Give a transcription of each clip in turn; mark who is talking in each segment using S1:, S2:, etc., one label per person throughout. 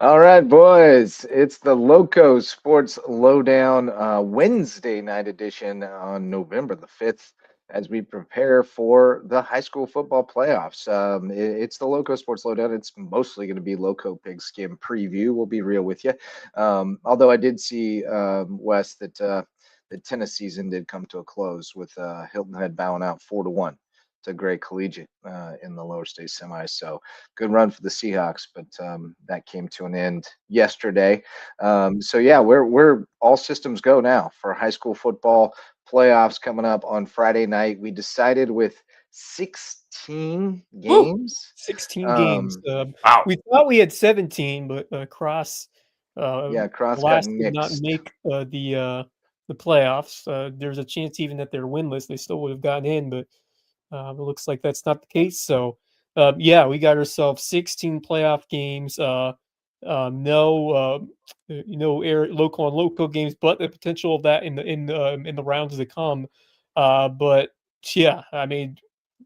S1: All right, boys. It's the Loco Sports Lowdown Wednesday night edition on November the 5th as we prepare for the high school football playoffs. It's the Loco Sports Lowdown. It's mostly going to be Loco Pigskin preview. We'll be real with you. Although I did see, Wes, that the tennis season did come to a close with Hilton Head bowing out 4-1 to Gray Collegiate in the lower state semis. So good run for the Seahawks, but that came to an end yesterday. So yeah, we're all systems go now for high school football playoffs coming up on Friday night. We decided with 16
S2: Woo!
S1: games.
S3: 16 games.
S1: Um,
S2: Wow.
S3: We thought we had 17, but Cross
S1: yeah, Cross got
S3: last did not
S1: nixed.
S3: make the playoffs. There's a chance even that they're winless, they still would have gotten in, but it looks like that's not the case. So, yeah, we got ourselves 16 playoff games. No, local and local games, but the potential of that in the rounds to come. But yeah, I mean,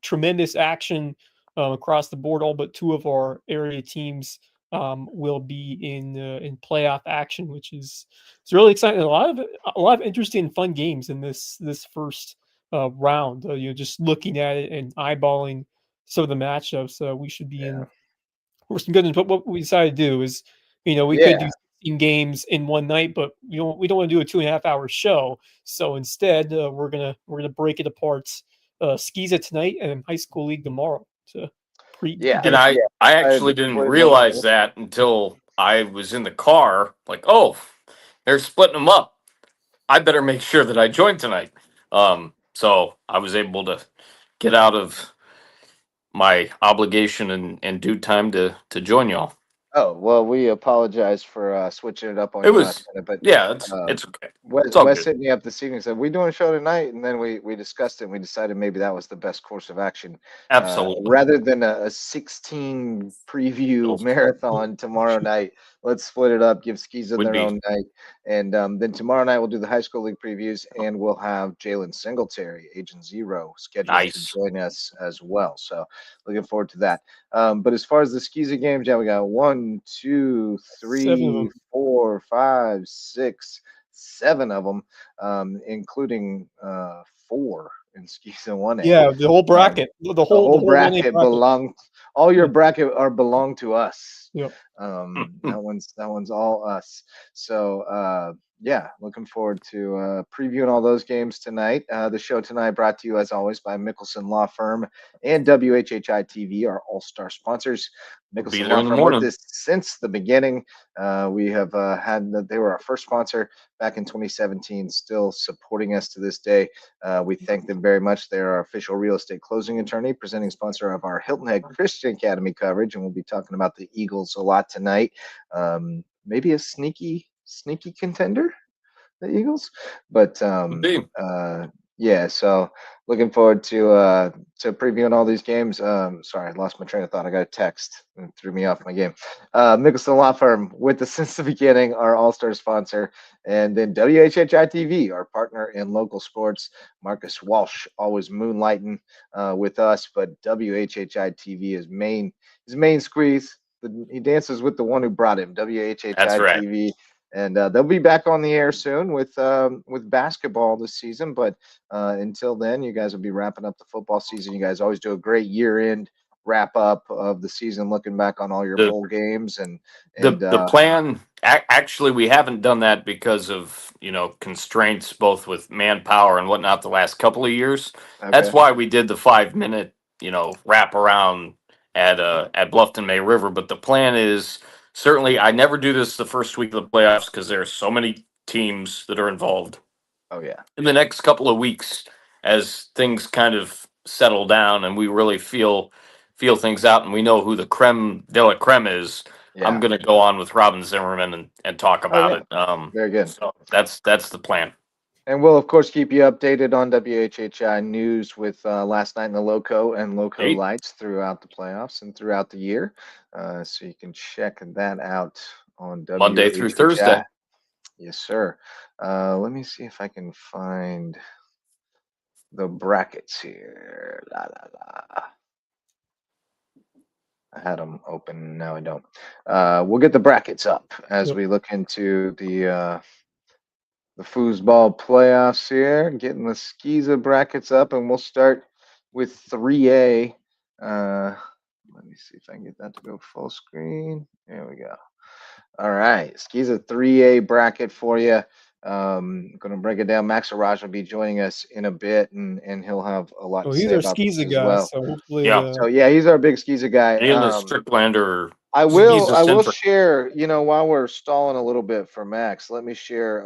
S3: tremendous action across the board. All but two of our area teams will be in playoff action, which is it's really exciting. A lot of interesting, and fun games in this first round. Just looking at it and eyeballing some of the matchups, we should be
S1: Yeah.
S3: in for some good. But what we decided to do is, we could do
S1: Yeah.
S3: 16 games in one night, but we don't want to do a 2.5 hour show. So instead, we're gonna break it apart. SCISA tonight and high school league tomorrow to
S1: Yeah.
S2: And
S3: get a
S2: I
S1: I
S2: actually didn't
S1: split them up.
S2: realize that until I was in the car. Like, oh, they're splitting them up. I better make sure that I join tonight. So I was able to get out of my obligation and due time to join y'all.
S1: Oh, well, we apologize for switching it up on
S2: It
S1: you last
S2: was,
S1: minute, but
S2: yeah,
S1: uh,
S2: it's okay.
S1: Wes,
S2: It's all
S1: Wes
S2: good.
S1: hit me up this evening and said, we doing a show tonight? And then we discussed it and we decided maybe that was the best course of action.
S2: Absolutely.
S1: Rather than a 16 preview marathon tomorrow night, let's split it up, give Skiza
S2: Would
S1: their
S2: be
S1: own night. And then tomorrow night we'll do the high school league previews and we'll have Jalen Singletary, Agent Zero, scheduled to
S2: nice.
S1: join us as well. So looking forward to that. But as far as the Skiza games, yeah, we got 1, 2,
S3: seven of
S1: 3,
S3: them.
S1: 4, 5, 6, 7 of them, including 4 in Skiza 1A.
S3: Yeah, the whole
S1: Um,
S3: bracket, the
S1: the
S3: whole
S1: whole
S3: the whole 1A
S1: bracket
S3: bracket.
S1: belong, all your
S3: Yeah,
S1: bracket are belong to us.
S3: yeah.
S1: That one's all us. So yeah, looking forward to previewing all those games tonight. The show tonight brought to you as always by Mickelson Law Firm and WHHI TV, our all-star sponsors.
S2: We'll be
S1: Mickelson
S2: there
S1: Law
S2: in the
S1: Firm with
S2: morning.
S1: us since the beginning. We have they were our first sponsor back in 2017, still supporting us to this day. We thank them very much. They're our official real estate closing attorney, presenting sponsor of our Hilton Head Christian Academy coverage, and we'll be talking about the Eagles a lot tonight. Maybe a sneaky contender, the Eagles, but
S2: Would be.
S1: yeah. So looking forward to previewing all these games. Sorry, I lost my train of thought. I got a text and threw me off my game. Mickelson Law Firm with us since the beginning, our all-star sponsor, and then WHHI TV, our partner in local sports. Marcus Walsh always moonlighting with us, but WHHI TV is main squeeze. He dances with the one who brought him.
S2: That's
S1: WHHI
S2: right.
S1: TV, and they'll be back on the air soon with basketball this season. But until then, you guys will be wrapping up the football season. You guys always do a great year-end wrap up of the season, looking back on all your
S2: The
S1: bowl games and
S2: the
S1: and
S2: the plan actually we haven't done that because of constraints both with manpower and whatnot the last couple of years. That's
S1: okay,
S2: why we did the 5 minute wrap around at Bluffton May River. But the plan is certainly I never do this the first week of the playoffs because there are so many teams that are involved.
S1: oh yeah,
S2: In the next couple of weeks, as things kind of settle down and we really feel things out and we know who the creme de la creme is, I'm
S1: yeah,
S2: going to go on with Robin Zimmerman and talk
S1: oh
S2: about
S1: yeah,
S2: it.
S1: very good.
S2: So that's the plan.
S1: And we'll of course keep you updated on WHHI news with last night in the Loco and Loco
S2: Hey,
S1: lights throughout the playoffs and throughout the year. So you can check that out on
S2: Monday through
S1: WHHI.
S2: Thursday.
S1: Yes, sir. Let me see if I can find the brackets here. La la la. I had them open. Now I don't. We'll get the brackets up as
S3: Yep.
S1: we look into the foosball playoffs here, getting the SCISA brackets up, and we'll start with 3A. Let me see if I can get that to go full screen. There we go. All right, SCISA 3A bracket for you. Going to break it down. Max Araj will be joining us in a bit, and he'll have a lot
S3: Well,
S1: to
S3: he's
S1: say
S3: our
S1: about this
S3: SCISA
S1: as
S3: guy,
S1: well.
S3: so hopefully,
S2: Yeah.
S1: So yeah, he's our big SCISA guy.
S2: Any of the Stricklander
S1: I
S2: SCISA
S1: will
S2: centric.
S1: share, while we're stalling a little bit for Max, let me share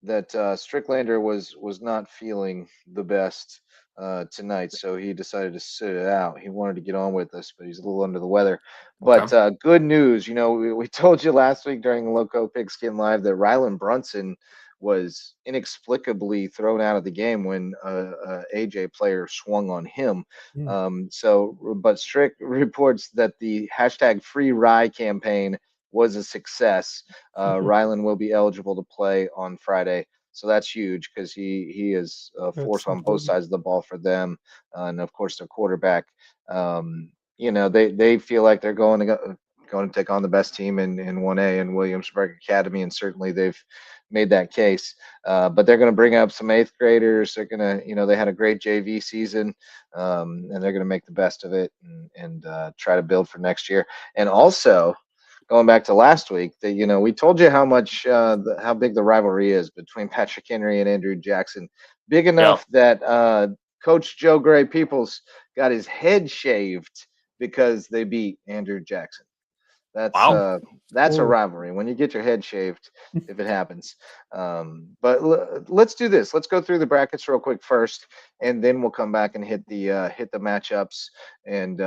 S1: that Stricklander was not feeling the best tonight, so he decided to sit it out. He wanted to get on with us, but he's a little under the weather.
S2: Okay.
S1: But good news, we told you last week during Loco Pigskin Live that Rylan Brunson was inexplicably thrown out of the game when a AJ player swung on him.
S3: Hmm.
S1: But Strick reports that the hashtag Free Rye campaign was a success. Rylan will be eligible to play on Friday, so that's huge because he is a force
S3: That's
S1: on both
S3: important.
S1: sides of the ball for them, and of course their quarterback. They feel like they're going to take on the best team in 1A in Williamsburg Academy, and certainly they've made that case. But they're going to bring up some eighth graders. They're going to, they had a great JV season, and they're going to make the best of it and try to build for next year. And also, going back to last week, that we told you how much how big the rivalry is between Patrick Henry and Andrew Jackson. Big
S2: Yeah.
S1: enough that Coach Joe Gray Peoples got his head shaved because they beat Andrew Jackson. That's
S2: Wow.
S1: uh, that's a
S3: Oh,
S1: rivalry when you get your head shaved if it happens. But let's do this. Let's go through the brackets real quick first, and then we'll come back and hit the matchups. And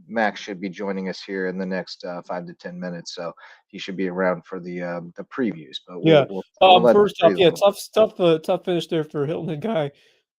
S1: Max should be joining us here in the next 5 to 10 minutes, so he should be around for the previews. But
S3: yeah.
S1: we'll let the
S3: First off,
S1: three of
S3: yeah,
S1: them.
S3: tough finish there for Hilton and Guy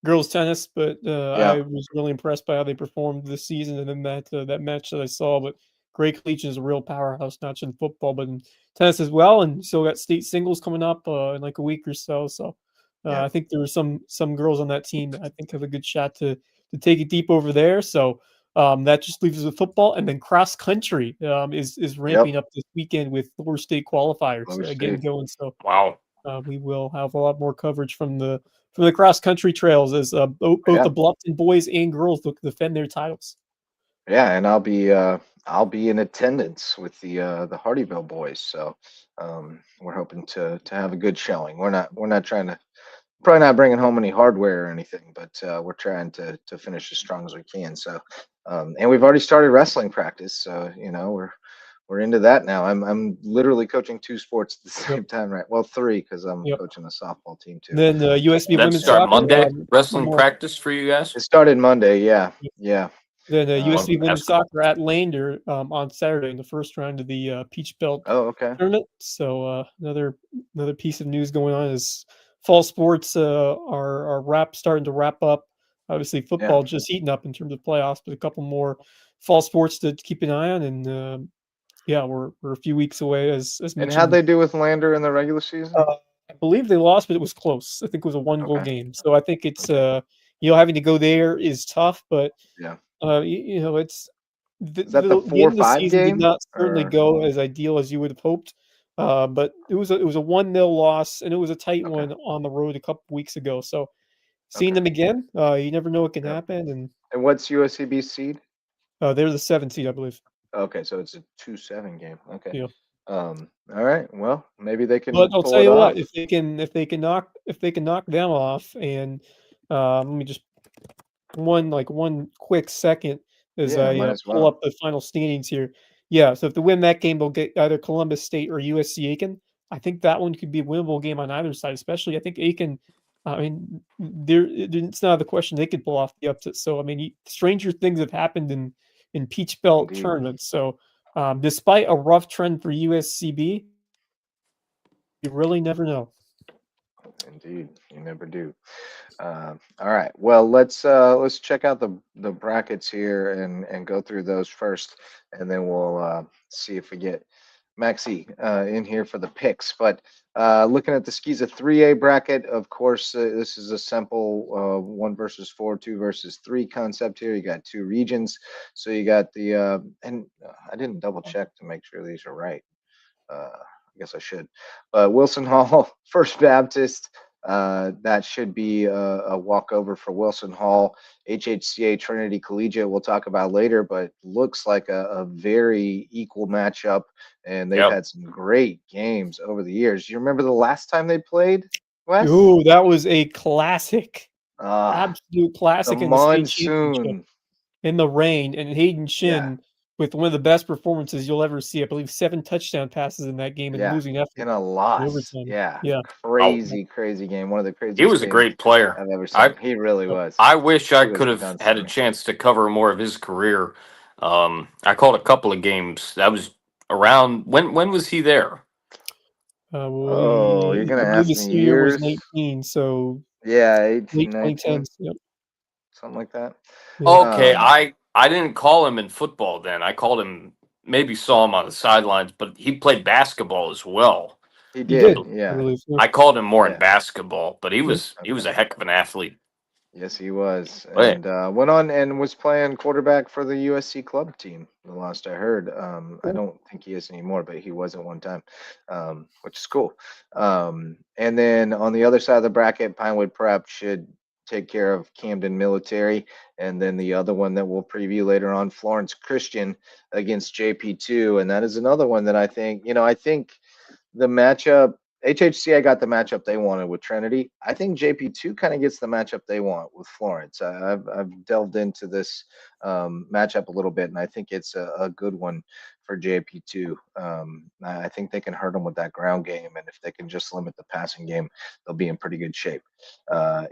S3: girls tennis, but
S1: Yeah,
S3: I was really impressed by how they performed this season, and then that match that I saw. But Greg Leach is a real powerhouse, not just in football, but in tennis as well. And still got state singles coming up in like a week or so. So
S1: yeah,
S3: I think there were some girls on that team that I think have a good shot to take it deep over there. So that just leaves us with football, and then cross country is
S1: yep.
S3: ramping up this weekend with Lower State qualifiers
S1: Lower
S3: getting
S1: State.
S3: going. So
S2: Wow.
S3: we will have a lot more coverage from the cross country trails as both
S1: Yeah,
S3: the Bluffton boys and girls look to defend their titles.
S1: yeah, and I'll be in attendance with the Hardyville boys. So we're hoping to have a good showing. We're not trying to probably not bringing home any hardware or anything, but we're trying to finish as strong as we can. So and we've already started wrestling practice, so we're into that now. I'm literally coaching two sports at the
S3: Yep,
S1: same time, right? Well, three because I'm
S3: yep.
S1: coaching a softball team too.
S3: Then USB
S2: That
S3: women's
S1: Yeah,
S2: start
S3: soccer.
S2: Monday wrestling
S3: More.
S2: practice for you guys.
S1: it started Monday. Yeah, yeah.
S3: Then
S2: Love
S3: USB women's
S2: basketball.
S3: soccer at Lander on Saturday in the first round of the Peach Belt
S1: Oh, okay.
S3: tournament. So another piece of news going on is fall sports are starting to wrap up. Obviously,
S1: Yeah.
S3: football just heating up in terms of playoffs, but a couple more fall sports to keep an eye on. And yeah, we're a few weeks away, as
S1: And how'd
S3: mentioned.
S1: they do with Lander in the regular season?
S3: I believe they lost, but it was close. I think it was a one goal
S1: Okay.
S3: game. So I think it's
S1: Okay.
S3: having to go there is tough, but
S1: Yeah.
S3: it's
S1: Is that the
S3: the end of the
S1: 4-5
S3: season did
S1: game
S3: not certainly
S1: or
S3: go as ideal as you would have hoped. But it was a 1-0 loss, and it was a tight
S1: okay?
S3: one on the road a couple weeks ago. So seeing
S1: Okay.
S3: them again, you never know what can
S1: Yep.
S3: happen, and
S1: And what's USCB seed?
S3: they're the 7th seed, I believe.
S1: Okay, so it's a 2-7 game. Okay.
S3: You know,
S1: All right. Well, maybe they
S3: but
S1: can
S3: I'll
S1: pull
S3: tell
S1: it
S3: you what,
S1: off.
S3: if they can knock them off, and let me just one quick second as
S1: Yeah,
S3: I
S1: might as
S3: pull
S1: well.
S3: up the final standings here. Yeah, so if they win that game, they'll get either Columbus State or USC Aiken. I think that one could be a winnable game on either side, especially I think Aiken. I mean, it's not the question they could pull off the upset. So I mean, stranger things have happened in Peach Belt
S1: Indeed.
S3: tournaments. So despite a rough trend for USCB, you really never know.
S1: Indeed. You never do. All right. Well, let's check out the brackets here and go through those first, and then we'll see if we get Maxi in here for the picks. But looking at the SCISA 3A bracket, of course, this is a simple 1 versus 4, 2 versus 3 concept here. You got 2 regions. So you got the, and I didn't double check to make sure these are right. I guess I should. But Wilson Hall, First Baptist, that should be a walkover for Wilson Hall. HHCA Trinity Collegiate, we'll talk about later, but looks like a very equal matchup. And they've
S2: Yep.
S1: had some great games over the years. You remember the last time they played, Wes?
S3: Ooh, that was a classic,
S1: Ah,
S3: absolute
S1: the
S3: classic in the state championship.
S1: monsoon.
S3: In the rain, and Hayden
S1: Yeah,
S3: Shin with one of the best performances you'll ever see. I believe 7 touchdown passes in that game and
S1: yeah.
S3: losing effort
S1: In a
S3: in
S1: loss.
S3: overtime.
S1: Yeah.
S3: Yeah.
S2: Oh,
S1: Crazy, crazy game. One of the
S2: he
S1: craziest
S2: was a
S1: games
S2: great player.
S1: I've ever
S2: I
S1: seen. He really
S3: Yep.
S1: was.
S2: I wish I
S1: He was
S2: could
S1: a
S2: have had a
S1: gunslinger.
S2: chance to cover more of his career. I called a couple of games. That was around when was he there?
S1: Oh, you're gonna
S3: I believe
S1: ask
S3: his
S1: me
S3: senior year was
S1: years?
S3: 19, so
S1: Yeah, 18,
S3: late
S1: 19,
S3: 2010s. Yep.
S1: something like that.
S3: Yeah.
S2: Okay,
S1: Um,
S2: I didn't call him in football then. I called him, maybe saw him on the sidelines, but he played basketball as well.
S1: he
S3: He
S1: did.
S3: did, I
S1: Yeah,
S3: believe. Yeah.
S2: I called him more in
S1: yeah.
S2: basketball, but he
S3: Yeah.
S2: was
S1: Okay.
S2: a heck of an athlete.
S1: Yes, he was,
S2: But
S1: and went on and was playing quarterback for the USC club team. The last I heard, I
S3: Cool.
S1: don't think he is anymore, but he was at one time, which is cool. And then on the other side of the bracket, Pinewood Prep should take care of Camden Military, and then the other one that we'll preview later on, Florence Christian against JP2, and that is another one that I think, I think the matchup. HHCA got the matchup they wanted with Trinity. I think JP2 kind of gets the matchup they want with Florence. I've delved into this matchup a little bit, and I think it's a good one for JP2. I think they can hurt them with that ground game, and if they can just limit the passing game, they'll be in pretty good shape.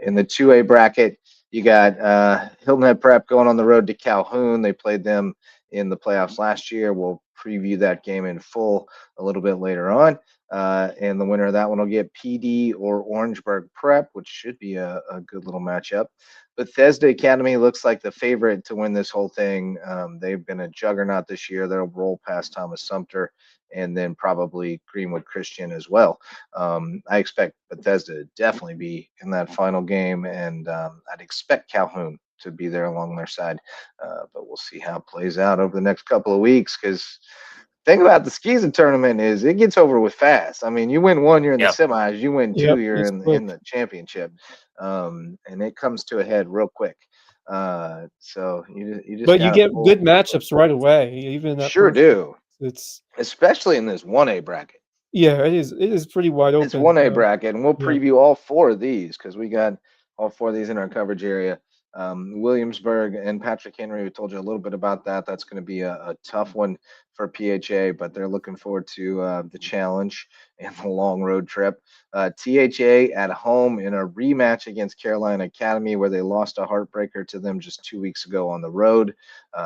S1: In the 2A bracket, you got Hilton Head Prep going on the road to Calhoun. They played them in the playoffs last year. We'll preview that game in full a little bit later on. And the winner of that one will get PD or Orangeburg Prep, which should be a good little matchup. Bethesda Academy looks like the favorite to win this whole thing. They've been a juggernaut this year. They'll roll past Thomas Sumter and then probably Greenwood Christian as well. I expect Bethesda to definitely be in that final game, and I'd expect Calhoun to be there along their side. But we'll see how it plays out over the next couple of weeks because thing about the SCISA tournament is it gets over with fast. I mean, you win one, you're in the
S2: yeah,
S1: semis. You win two,
S3: Yep.
S1: you're
S3: It's
S1: in
S3: quick.
S1: the championship, and it comes to a head real quick. So you just
S3: But you
S1: gotta
S3: get
S1: pull.
S3: good matchups right away, even in that
S1: Sure
S3: first round.
S1: do,
S3: It's
S1: especially in this 1A bracket.
S3: yeah, it is pretty wide
S1: It's
S3: open.
S1: 1A bracket, and we'll
S3: Yeah.
S1: preview all 4 of these because we got all 4 of these in our coverage area. Williamsburg and Patrick Henry, we told you a little bit about that. That's going to be a tough one for PHA, but they're looking forward to the challenge and the long road trip. THA at home in a rematch against Carolina Academy, where they lost a heartbreaker to them just 2 weeks ago on the road.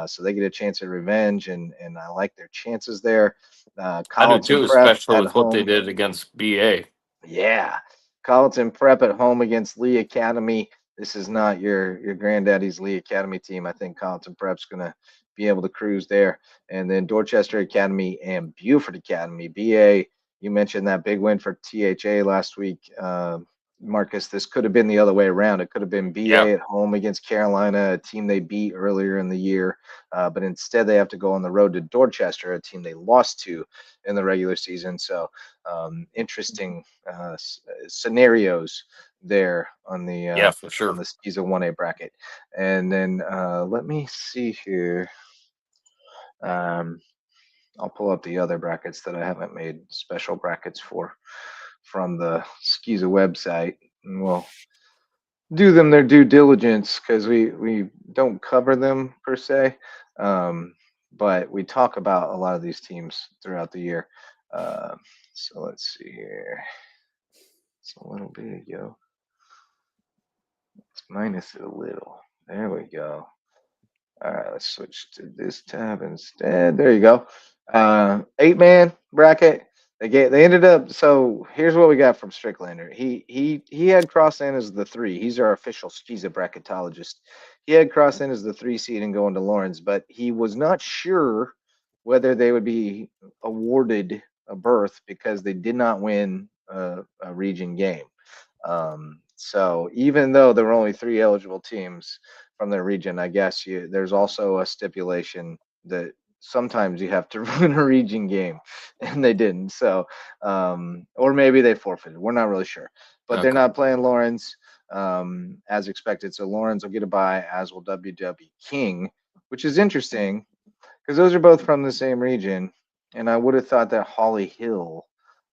S1: So they get a chance at revenge, and I like their chances there.
S2: I do
S1: Colleton
S2: too,
S1: Prep
S2: especially
S1: at
S2: with what they
S1: home.
S2: did against BA.
S1: Yeah. Colleton Prep at home against Lee Academy. This is not your granddaddy's Lee Academy team. I think Colleton Prep's gonna be able to cruise there. And then Dorchester Academy and Beaufort Academy. BA, you mentioned that big win for THA last week. Marcus, this could have been the other way around. It could have been
S2: Yeah,
S1: BA at home against Carolina, a team they beat earlier in the year. But instead, they have to go on the road to Dorchester, a team they lost to in the regular season. So interesting scenarios there
S2: yeah, for sure.
S1: on the SCISA 1A bracket. And then let me see here. Um, I'll pull up the other brackets that I haven't made special brackets for from the SCISA website, and we'll do them their due diligence because we don't cover them per se, um, but we talk about a lot of these teams throughout the year. Uh, so let's see here. It's a little big, yo. Let's minus it a little. There we go. All right, let's switch to this tab instead. There you go. 8-man bracket. They ended up. So here's what we got from Stricklander. He had Crossan as the 3. He's our official SCISA bracketologist. He had Crossan as the 3 seed and going to Lawrence, but he was not sure whether they would be awarded a berth because they did not win a region game. So even though there were only 3 eligible teams from their region, I guess there's also a stipulation that sometimes you have to win a region game, and they didn't. So, or maybe they forfeited. We're not really sure, but they're
S2: Okay.
S1: not playing Lawrence as expected. So Lawrence will get a bye, as will WW King, which is interesting because those are both from the same region, and I would have thought that Holly Hill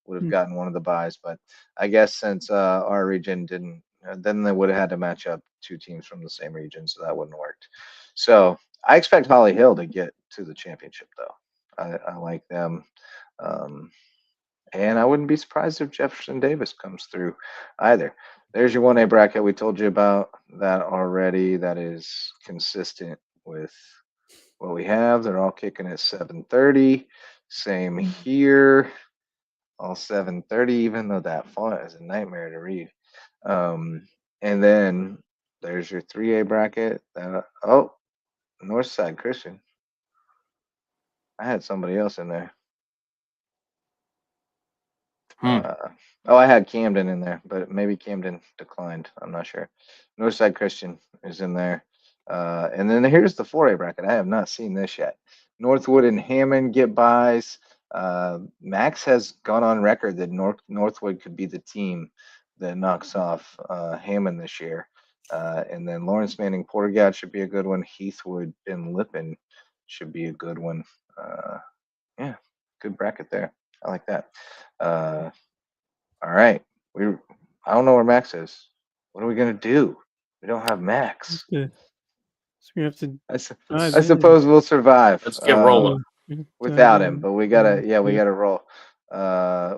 S1: would have
S3: Hmm.
S1: gotten one of the buys, but I guess since our region didn't, then they would have had to match up 2 teams from the same region, so that wouldn't have worked. So I expect Holly Hill to get to the championship, though. I like them, um, and I wouldn't be surprised if Jefferson Davis comes through either. There's your 1A bracket. We told you about that already. That is consistent with what we have. They're all kicking at 7:30. Same here, all 7:30. Even though that font is a nightmare to read. And then there's your 3A bracket. Oh, Northside Christian. I had somebody else in there.
S2: Hmm.
S1: Oh, I had Camden in there, but maybe Camden declined. I'm not sure. Northside Christian is in there. And then here's the 4A bracket. I have not seen this yet. Northwood and Hammond get buys. Max has gone on record that Northwood could be the team that knocks off Hammond this year. And then Lawrence Manning Portergat should be a good one. Heathwood and Lippin should be a good one. Yeah, good bracket there. I like that. Uh, all right. I don't know where Max is. What are we gonna do? We don't have Max.
S3: So we have to dive
S1: I
S2: Let's
S3: in.
S1: suppose we'll survive
S2: let's get rolling.
S3: Dive
S1: without him,
S3: in.
S1: but we
S3: Yeah.
S1: gotta roll.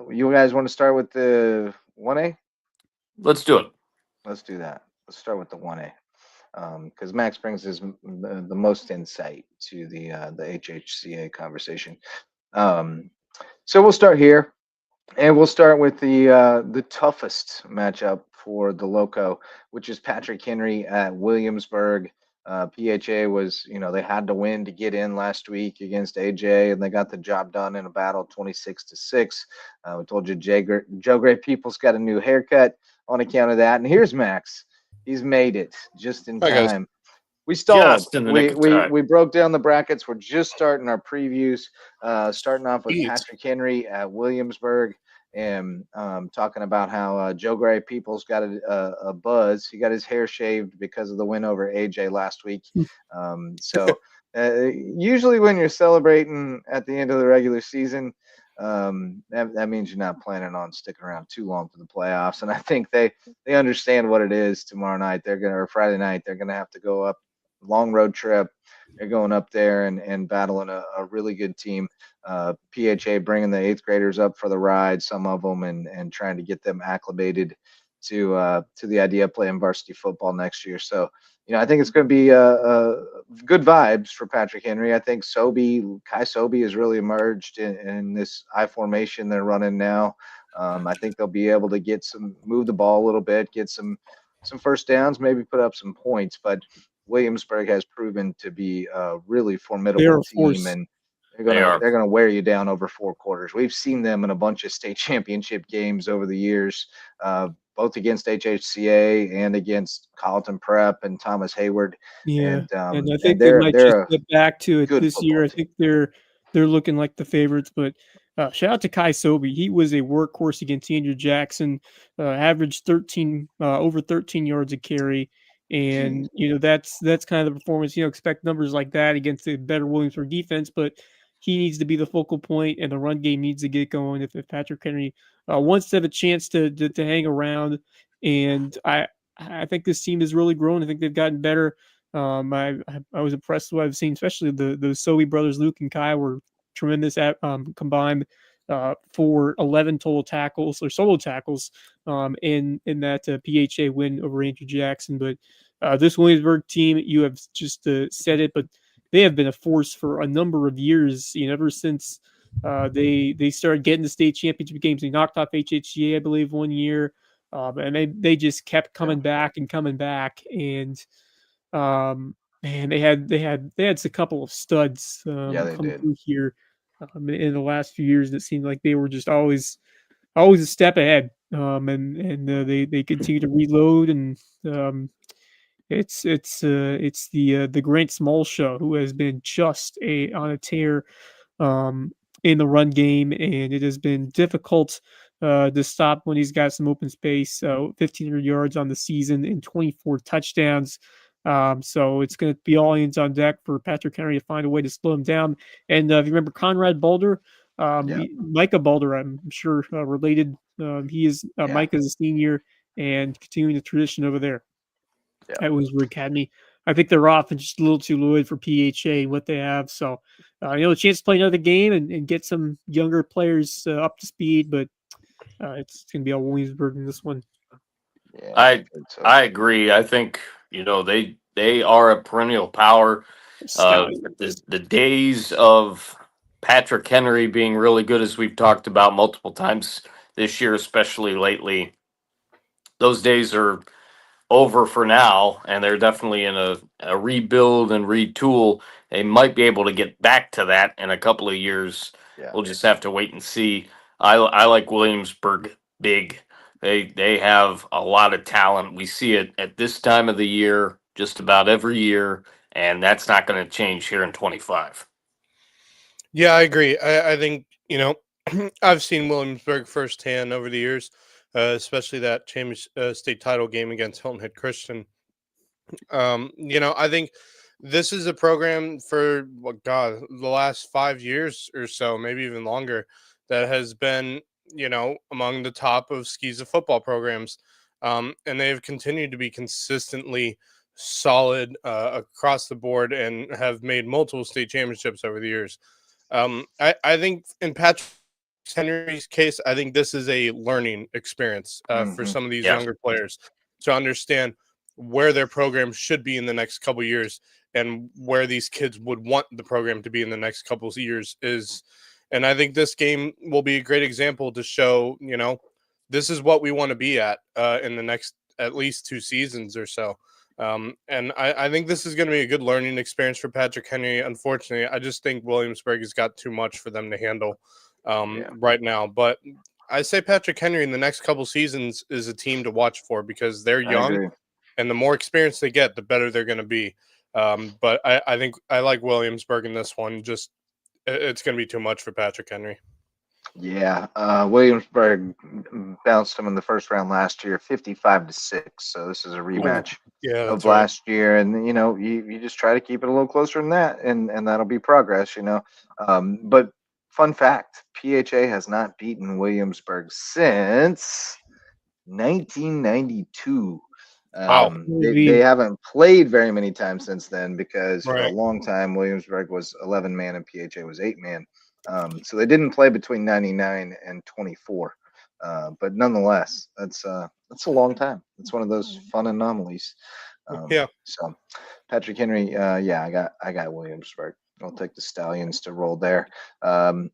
S1: You guys want to start with the 1A?
S2: Let's do it.
S1: Let's do that. Let's start with the 1A. Because Max brings the most insight to the HHCA conversation. Um, so we'll start here. And we'll start with the toughest matchup for the Loco, which is Patrick Henry at Williamsburg. PHA was, they had to win to get in last week against AJ, and they got the job done in a battle, 26-6. We told you Joe Gray Peoples got a new haircut on account of that, and here's Max. He's made it just in
S4: Hi guys.
S1: time. We stalled.
S2: Just in the nick
S1: We
S2: of
S1: we
S2: time.
S1: we broke down the brackets. We're just starting our previews. Starting off with
S4: Jeez.
S1: Patrick Henry at Williamsburg, and talking about how Joe Gray Peoples got a buzz. He got his hair shaved because of the win over AJ last week. So usually when you're celebrating at the end of the regular season, that means you're not planning on sticking around too long for the playoffs. And I think they understand what it is tomorrow night. Or Friday night, they're gonna have to go up long road trip. They're going up there and battling a really good team. PHA bringing the 8th graders up for the ride, some of them, and trying to get them acclimated to the idea of playing varsity football next year. So, I think it's going to be good vibes for Patrick Henry. I think Kai Sobey has really emerged in this I formation they're running now. I think they'll be able to move the ball a little bit, get some first downs, maybe put up some points. But Williamsburg has proven to be a really
S3: They
S1: formidable
S3: are a
S1: team,
S3: force.
S1: and
S2: They are.
S1: they're gonna wear you down over 4 quarters. We've seen them in a bunch of state championship games over the years, both against HHCA and against Colleton Prep and Thomas Hayward,
S3: Yeah,
S1: and
S3: and I think they
S1: they're
S3: might just
S1: a
S3: get back to it
S1: good
S3: this
S1: football
S3: year. I
S1: team.
S3: think they're looking like the favorites, but shout out to Kai Sobey. He was a workhorse against Andrew Jackson, averaged 13 over 13 yards a carry, and
S1: Jeez.
S3: that's kind of the performance. Expect numbers like that against a better Williamsburg defense, but he needs to be the focal point, and the run game needs to get going if Patrick Henry wants to have a chance to hang around. And I think this team has really grown. I think they've gotten better. I was impressed with what I've seen, especially those Sobe brothers, Luke and Kai, were tremendous at combined for 11 total tackles or solo tackles in that PHA win over Andrew Jackson. But this Williamsburg team, you have just said it, but they have been a force for a number of years. Ever since they started getting the state championship games, they knocked off HHGA, I believe, one year. And they just kept coming back and coming back, and man, they had a couple of studs
S1: Yeah, they
S3: come
S1: did.
S3: through here. in the last few years. It seemed like they were just always a step ahead, and they continue to reload, and it's the Grant Small show, who has been just a on a tear in the run game, and it has been difficult to stop when he's got some open space. So 1,500 yards on the season and 24 touchdowns. So it's going to be all hands on deck for Patrick Henry to find a way to slow him down. And if you remember Conrad Boulder,
S1: Yeah.
S3: Micah Boulder, I'm sure related. He is
S1: Yeah.
S3: Micah's a senior and continuing the tradition over there
S1: Yeah.
S3: at Williamsburg Academy. I think they're off and just a little too loaded for PHA and what they have. So, a chance to play another game and get some younger players up to speed, but it's going to be all Williamsburg in this one.
S1: Yeah,
S2: I
S1: think so.
S2: I agree. I think they are a perennial power. The days of Patrick Henry being really good, as we've talked about multiple times this year, especially lately, those days are over for now, and they're definitely in a rebuild and retool. They might be able to get back to that in a couple of years.
S1: Yeah.
S2: We'll just have to wait and see. I like Williamsburg big. They have a lot of talent. We see it at this time of the year, just about every year, and that's not going to change here in 25.
S4: Yeah, I agree. I think, I've seen Williamsburg firsthand over the years, especially that Champions State title game against Hilton Head Christian. I think this is a program for the last 5 years or so, maybe even longer, that has been, among the top of SCISA football programs. And they have continued to be consistently solid across the board and have made multiple state championships over the years. I think in Patrick Henry's case, I think this is a learning experience for some of these
S2: Yeah.
S4: younger players to understand where their program should be in the next couple of years and where these kids would want the program to be in the next couple of years is. And I think this game will be a great example to show, this is what we want to be at in the next at least 2 seasons or so. And I think this is going to be a good learning experience for Patrick Henry. Unfortunately, I just think Williamsburg has got too much for them to handle right now. But I say Patrick Henry in the next couple seasons is a team to watch for because they're young, and the more experience they get, the better they're going to be. But I think I like Williamsburg in this one. Just it's going to be too much for Patrick Henry.
S1: Yeah, Williamsburg bounced them in the first round last year, 55-6. So this is a rematch of last year, and you just try to keep it a little closer than that, and that'll be progress. But fun fact: PHA has not beaten Williamsburg since 1992. They haven't played very many times since then because for a long time Williamsburg was 11-man and PHA was 8-man. So they didn't play between 99 and 24. But nonetheless, that's a long time. It's one of those fun anomalies. So Patrick Henry, I got Williamsburg. I'll take the Stallions to roll there. And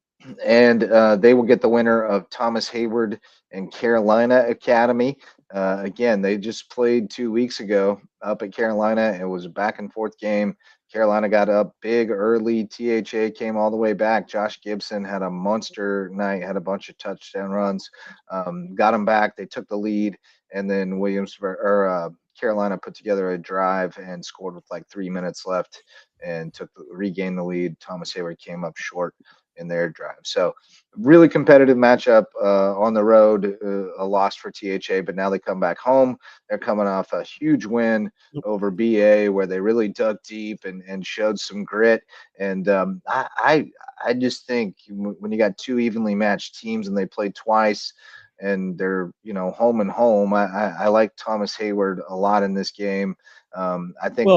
S1: they will get the winner of Thomas Hayward and Carolina Academy. Again, they just played 2 weeks ago up at Carolina. It was a back and forth game. Carolina got up big early. THA came all the way back. Josh Gibson had a monster night, had a bunch of touchdown runs, got them back. They took the lead, and then Carolina put together a drive and scored with like 3 minutes left and regained the lead. Thomas Hayward came up short in their drive. So really competitive matchup on the road, a loss for THA, but now they come back home. They're coming off a huge win over BA where they really dug deep and showed some grit. And I just think when you got 2 evenly matched teams and they play twice and they're, home and home, I like Thomas Hayward a lot in this game. I think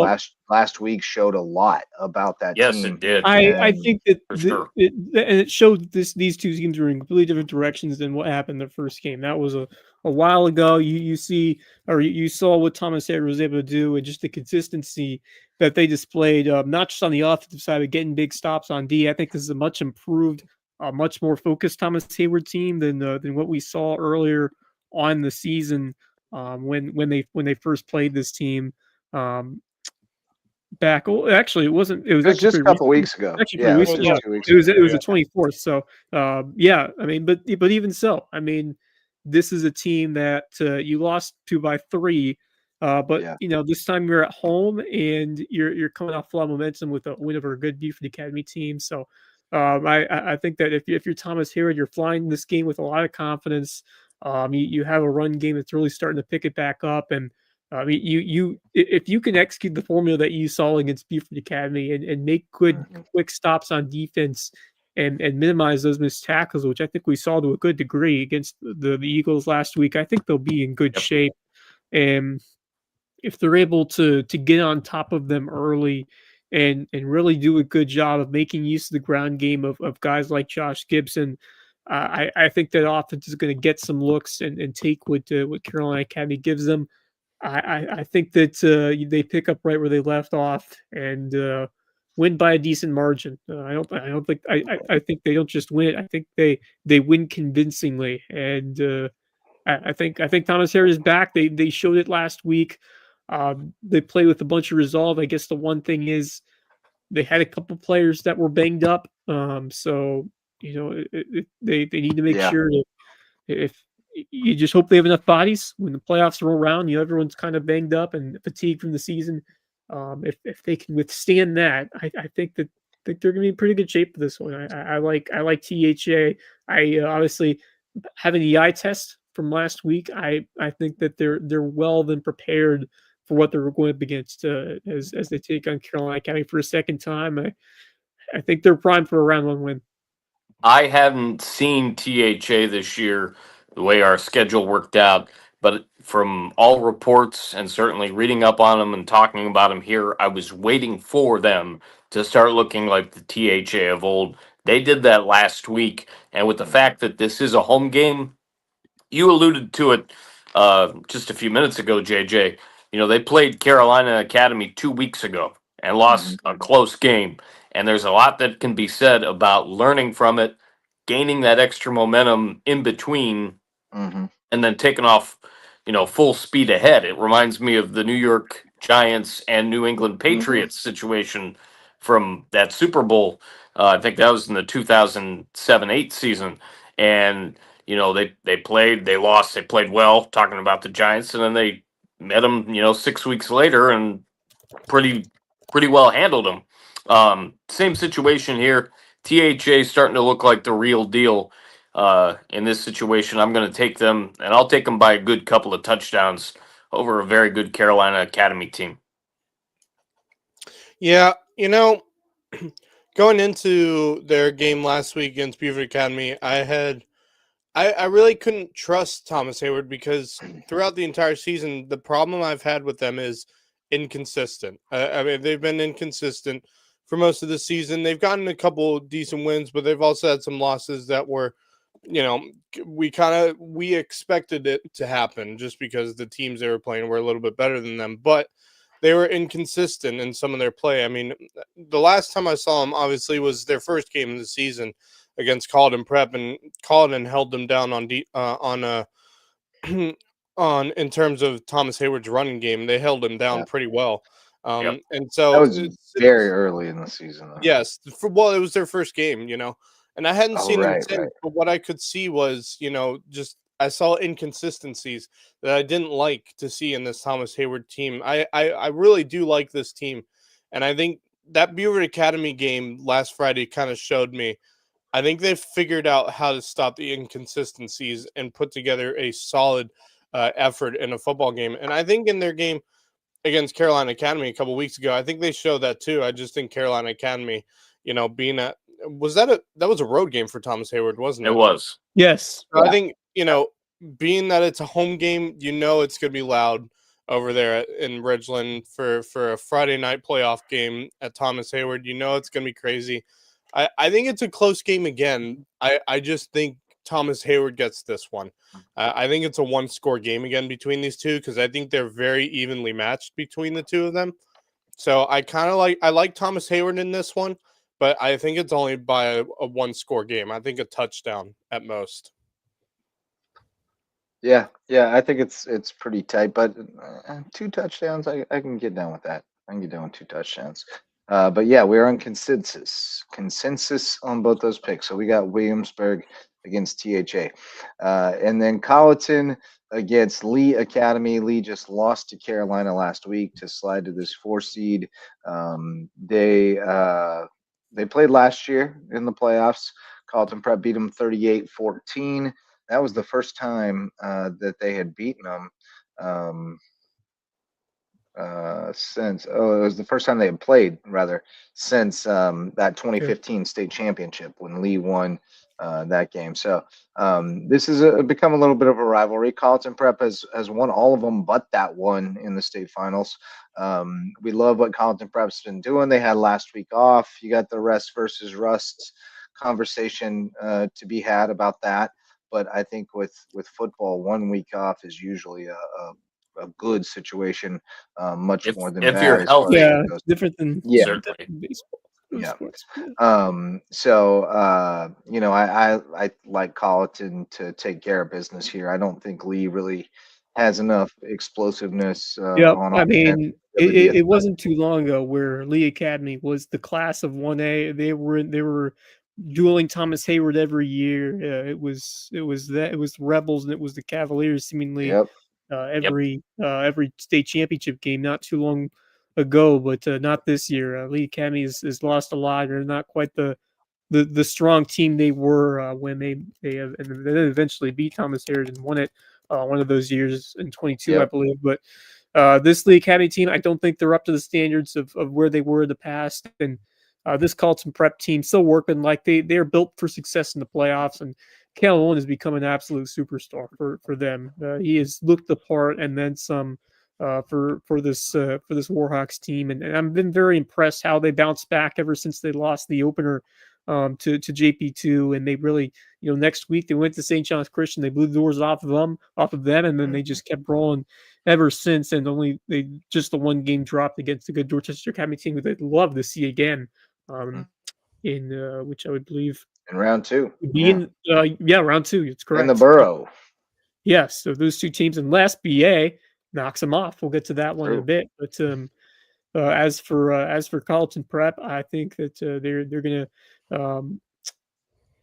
S1: last week showed a lot about that team.
S2: Yes, it did.
S3: I think that
S2: sure.
S3: it showed these 2 teams were in completely different directions than what happened in the first game. That was a while ago. You saw what Thomas Hayward was able to do and just the consistency that they displayed, not just on the offensive side, but getting big stops on D. I think this is a much improved, much more focused Thomas Hayward team than what we saw earlier on the season when they first played this team. back. Well, actually, it wasn't. It was
S1: It was
S3: actually
S1: just a
S3: pretty
S1: couple
S3: recent.
S1: weeks ago.
S3: Actually,
S1: Yeah,
S3: pretty
S1: it was
S3: recent.
S1: just
S3: Yeah,
S1: 2 weeks
S3: it was.
S1: ago.
S3: It was the
S4: Yeah.
S3: 24th. So, yeah. I mean, but even so, I mean, this is a team that you lost to by 3. But
S1: Yeah.
S3: this time you're at home and you're coming off a lot of momentum with a win over a good Buford Academy team. So, I think that if you're Thomas Hayward, you're flying this game with a lot of confidence. You have a run game that's really starting to pick it back up, and I mean, if you can execute the formula that you saw against Buford Academy and make good
S1: Mhm.
S3: quick stops on defense and minimize those missed tackles, which I think we saw to a good degree against the Eagles last week, I think they'll be in good
S2: Yep.
S3: shape. And if they're able to get on top of them early and really do a good job of making use of the ground game of guys like Josh Gibson, I think that offense is going to get some looks and take what Carolina Academy gives them. I think that they pick up right where they left off and win by a decent margin. I don't think I think they don't just win it. I think they win convincingly, and I think Thomas Harris is back. They showed it last week. They play with a bunch of resolve. I guess the one thing is they had a couple players that were banged up. So they need to make
S1: Yeah.
S3: sure that if you just hope they have enough bodies when the playoffs roll around, everyone's kind of banged up and fatigued from the season. If they can withstand that, I think they're going to be in pretty good shape for this one. I like THA. I obviously having the eye test from last week. I think that they're well then prepared for what they're going up against as they take on Carolina Academy for a second time. I think they're primed for a round 1 win.
S2: I haven't seen THA this year, the way our schedule worked out, but from all reports and certainly reading up on them and talking about them here, I was waiting for them to start looking like the THA of old. They did that last week, and with the fact that this is a home game, you alluded to it just a few minutes ago, JJ. They played Carolina Academy 2 weeks ago and
S1: Mhm.
S2: lost a close game. And there's a lot that can be said about learning from it, gaining that extra momentum in between,
S1: Mhm.
S2: and then taking off, full speed ahead. It reminds me of the New York Giants and New England
S1: Mhm.
S2: Patriots situation from that Super Bowl. I think that was in the 2007-8 season. And, they played, they lost, they played well, talking about the Giants, and then they met them, 6 weeks later and pretty pretty well handled them. Same situation here. THA starting to look like the real deal in this situation. I'm going to take them, and I'll take them by a good couple of touchdowns over a very good Carolina Academy team.
S4: Yeah, going into their game last week against Buford Academy, I really couldn't trust Thomas Hayward because throughout the entire season, the problem I've had with them is inconsistent. I mean, they've been inconsistent for most of the season. They've gotten a couple decent wins, but they've also had some losses that were, we expected it to happen just because the teams they were playing were a little bit better than them, but they were inconsistent in some of their play. I mean, the last time I saw them obviously was their first game of the season against Calden Prep, and Calden held them down on in terms of Thomas Hayward's running game. They held him down
S1: Yeah.
S4: pretty well.
S2: Yep.
S4: And
S1: That
S4: so
S1: was very early in the season, though.
S4: yes, well, it was their first game, and I hadn't
S1: Oh,
S4: seen them
S1: right,
S4: since,
S1: right.
S4: but what I could see was, just I saw inconsistencies that I didn't like to see in this Thomas Hayward team. I really do like this team, and I think that Buford Academy game last Friday kind of showed me. I think they've figured out how to stop the inconsistencies and put together a solid effort in a football game. And I think in their game against Carolina Academy a couple weeks ago, I think they showed that too. I just think Carolina Academy, being that was a road game for Thomas Hayward, wasn't
S2: It
S4: it?
S2: was.
S3: Yes.
S4: So I
S1: Yeah.
S4: think, being that it's a home game, it's going to be loud over there in Ridgeland for a Friday night playoff game at Thomas Hayward. It's going to be crazy. I think it's a close game again. I just think Thomas Hayward gets this one. I think it's a one-score game again between these two because I think they're very evenly matched between the two of them. So I like Thomas Hayward in this one, but I think it's only by a one-score game. I think a touchdown at most.
S1: Yeah, I think it's pretty tight, but 2 touchdowns, I can get down with that. I can get down with 2 touchdowns. But yeah, we're on consensus on both those picks. So we got Williamsburg against THA, and then Colleton against Lee Academy. Lee just lost to Carolina last week to slide to this 4 seed. They played last year in the playoffs. Colleton Prep beat them 38-14. That was the first time that they had beaten them. Since it was the first time they had played rather since that 2015 state championship when Lee won that game. So this is become a little bit of a rivalry. Colleton Prep has won all of them but that one in the state finals. We love what Colleton Prep's been doing. They had last week off. You got the rest versus rust conversation to be had about that. But I think with football, 1 week off is usually a good situation, much more than
S2: if you're
S1: bad as far as
S2: healthy,
S1: that
S3: Yeah,
S1: goes.
S3: different than
S1: Yeah,
S2: certainly.
S3: baseball.
S1: yeah.
S3: Sports. Yeah.
S1: I like Colleton to take care of business here. I don't think Lee really has enough explosiveness
S3: Yep.
S1: on
S3: I
S1: offense
S3: mean,
S1: to really be a
S3: it
S1: threat.
S3: wasn't too long ago where Lee Academy was the class of 1A. They were dueling Thomas Hayward every year. It was the Rebels and it was the Cavaliers seemingly
S1: Yep.
S2: Yep.
S3: every state championship game not too long ago, but not this year. Lee Academy has lost a lot. They're not quite the strong team they were when and then eventually beat Thomas Hayward and won it one of those years in 22, I
S1: Yep.
S3: believe. But this Lee Academy team, I don't think they're up to the standards of where they were in the past. And this Carlton Prep team still working like they're built for success in the playoffs. And Cal Owen has become an absolute superstar for them. He has looked the part and then some. For this Warhawks team, and I've been very impressed how they bounced back ever since they lost the opener to JP2, and they really, next week they went to St. John's Christian. They blew the doors off of them, and then they just kept rolling ever since. And only they just the one game dropped against the good Dorchester Academy team, who they'd love to see again, in which I would believe
S1: In round 2.
S3: would be
S1: Yeah.
S3: in round 2. It's
S1: In the
S3: correct.
S1: Borough.
S3: Yes, so those two teams, unless BA knocks them off, we'll get to that one in a
S1: True.
S3: bit. But as for Carleton Prep, I think that they're going to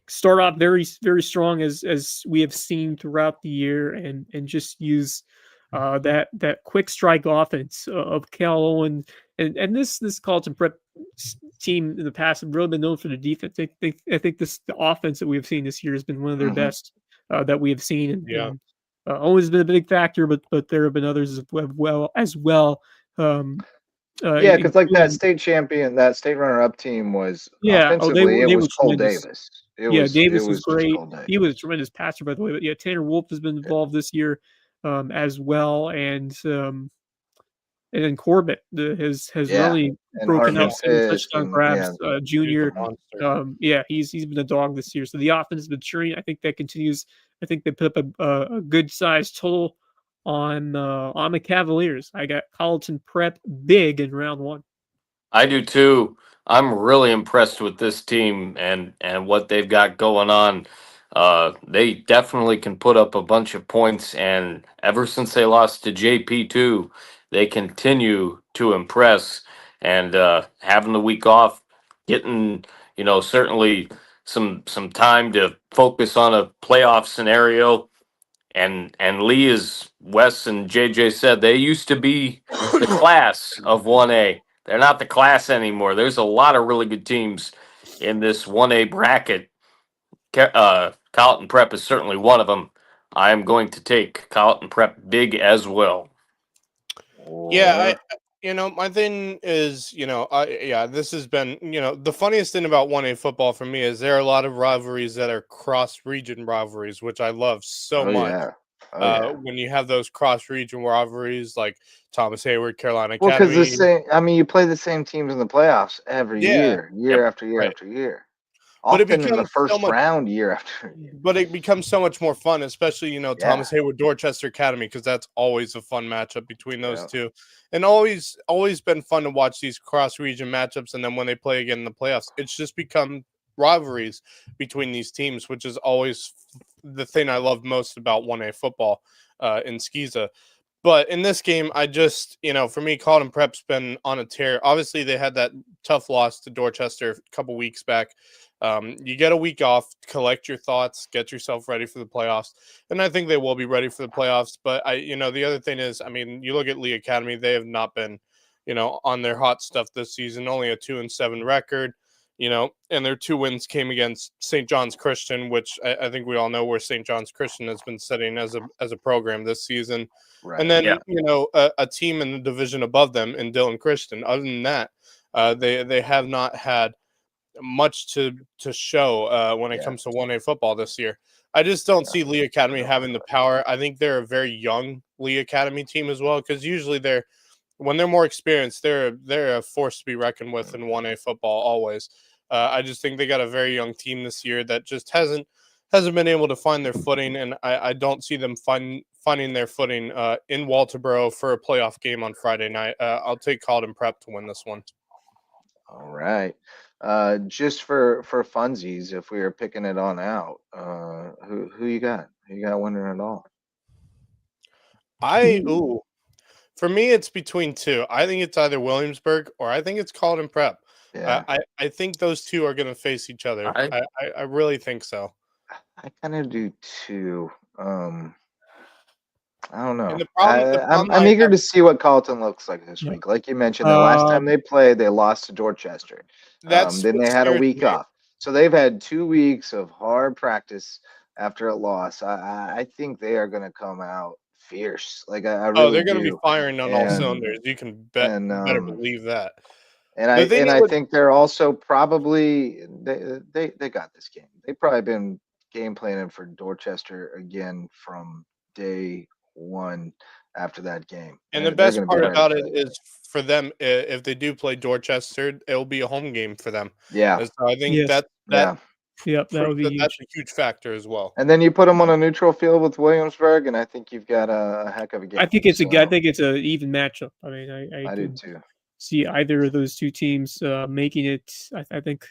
S3: start off very very strong as we have seen throughout the year, and just use that quick strike offense of Cal Owen and this Carleton Prep team in the past have really been known for the defense. I think the offense that we have seen this year has been one of their best that we have seen, and Owen's been a big factor, but there have been others as well.
S1: Yeah, because like that
S3: Including
S1: that state runner-up team was
S3: yeah. Oh,
S1: offensively, it
S3: they
S1: was
S3: were
S1: Cole
S3: tremendous.
S1: Davis.
S3: Yeah,
S1: It
S3: Davis was
S1: was just
S3: great.
S1: Cole Davis.
S3: He was a tremendous passer, by the way. But yeah, Tanner Wolf has been involved this year as well, and then Corbett has
S1: Yeah,
S3: really
S1: and
S3: broken
S1: Hartman
S3: out some
S1: Fisk
S3: touchdown
S1: and yeah,
S3: grabs.
S4: He's a
S3: Junior,
S4: monster.
S3: yeah, he's been a dog this year. So the offense has been maturing. I think that continues. I think they put up a good size total on the Cavaliers. I got Colleton Prep big in round 1.
S2: I do too. I'm really impressed with this team and what they've got going on. They definitely can put up a bunch of points, and ever since they lost to JP2, they continue to impress. And having the week off, getting certainly some time to focus on a playoff scenario. And Lee, as Wes and JJ said, they used to be the class of 1A. They're not the class anymore. There's a lot of really good teams in this 1A bracket. Colleton Prep is certainly one of them. I am going to take Colleton Prep big as well.
S4: Yeah,
S1: or
S4: my thing is, this has been, the funniest thing about 1A football for me is there are a lot of rivalries that are cross-region rivalries, which I love so
S1: oh
S4: much.
S1: yeah, oh yeah.
S4: When you have those cross-region rivalries like Thomas Hayward, Carolina
S1: Well, because
S4: Academy.
S1: you play the same teams in the playoffs every
S4: Yeah,
S1: year
S2: Yep.
S1: after year
S4: right.
S1: after year.
S4: But it
S1: Often in the
S4: becomes so
S1: first
S4: much
S1: round year after year.
S4: But it becomes so much more fun, especially,
S1: Yeah,
S4: Thomas Hayward, Dorchester Academy, because that's always a fun matchup between those
S1: yeah.
S4: two. And always been fun to watch these cross-region matchups. And then when they play again in the playoffs, it's just become rivalries between these teams, which is always the thing I love most about 1A football in SCISA. But in this game, I just, for me, Carlton Prep's been on a tear. Obviously, they had that tough loss to Dorchester a couple weeks back. You get a week off, collect your thoughts, get yourself ready for the playoffs, and I think they will be ready for the playoffs. But the other thing is, you look at Lee Academy; they have not been, on their hot stuff this season. Only a 2-7 record, and their 2 wins came against St. John's Christian, which I think we all know where St. John's Christian has been setting as a program this season.
S1: Right.
S4: And then,
S2: Yeah.
S4: a team in the division above them in Dillon Christian. Other than that, they have not had much to show when it comes to 1A football this year. I just don't see Lee Academy having the power. I think they're a very young Lee Academy team as well, because usually when they're more experienced, they're a force to be reckoned with in 1A football always. I just think they got a very young team this year that just hasn't been able to find their footing, and I don't see them finding their footing in Walterboro for a playoff game on Friday night. I'll take Carlton Prep to win this one.
S1: All right. Just for funsies, if we were picking it on out, who you got? Who you got winning it all?
S4: For me, it's between 2. I think it's either Williamsburg or I think it's Carlton Prep.
S1: Yeah.
S4: I think those 2 are going to face each other. I really think so.
S1: I kind of do too. I don't know.
S4: And the problem
S1: I'm eager to see what Carlton looks like this
S3: Yeah.
S1: week. Like you mentioned, the last time they played, they lost to Dorchester.
S4: That's
S1: Then
S4: what
S1: they had a
S4: scares
S1: week
S4: me.
S1: off. So they've had 2 weeks of hard practice after a loss. I think they are going to come out fierce. Like I really
S4: they're going to be
S1: do.
S4: firing on all
S1: And
S4: cylinders. You can
S1: and
S4: better believe that.
S1: and
S4: The thing
S1: I
S4: with
S1: think they're also probably they got this game. They've probably been game planning for Dorchester again from day one after that game.
S4: And the
S1: They're
S4: best
S1: going to be
S4: part
S1: ready
S4: about
S1: for
S4: it
S1: that game.
S4: is for them, if they do play Dorchester, it'll be a home game for them.
S1: Yeah,
S4: And so I think
S3: Yes.
S1: yeah.
S3: Yep, that would be
S4: that's
S3: huge.
S4: a huge factor as well.
S1: And then you put them on a neutral field with Williamsburg, and I think you've got a heck of a game.
S3: I think it's
S1: So,
S3: I think it's a even matchup. I mean,
S1: I do
S3: could
S1: too.
S3: see either of those 2 teams making it. I think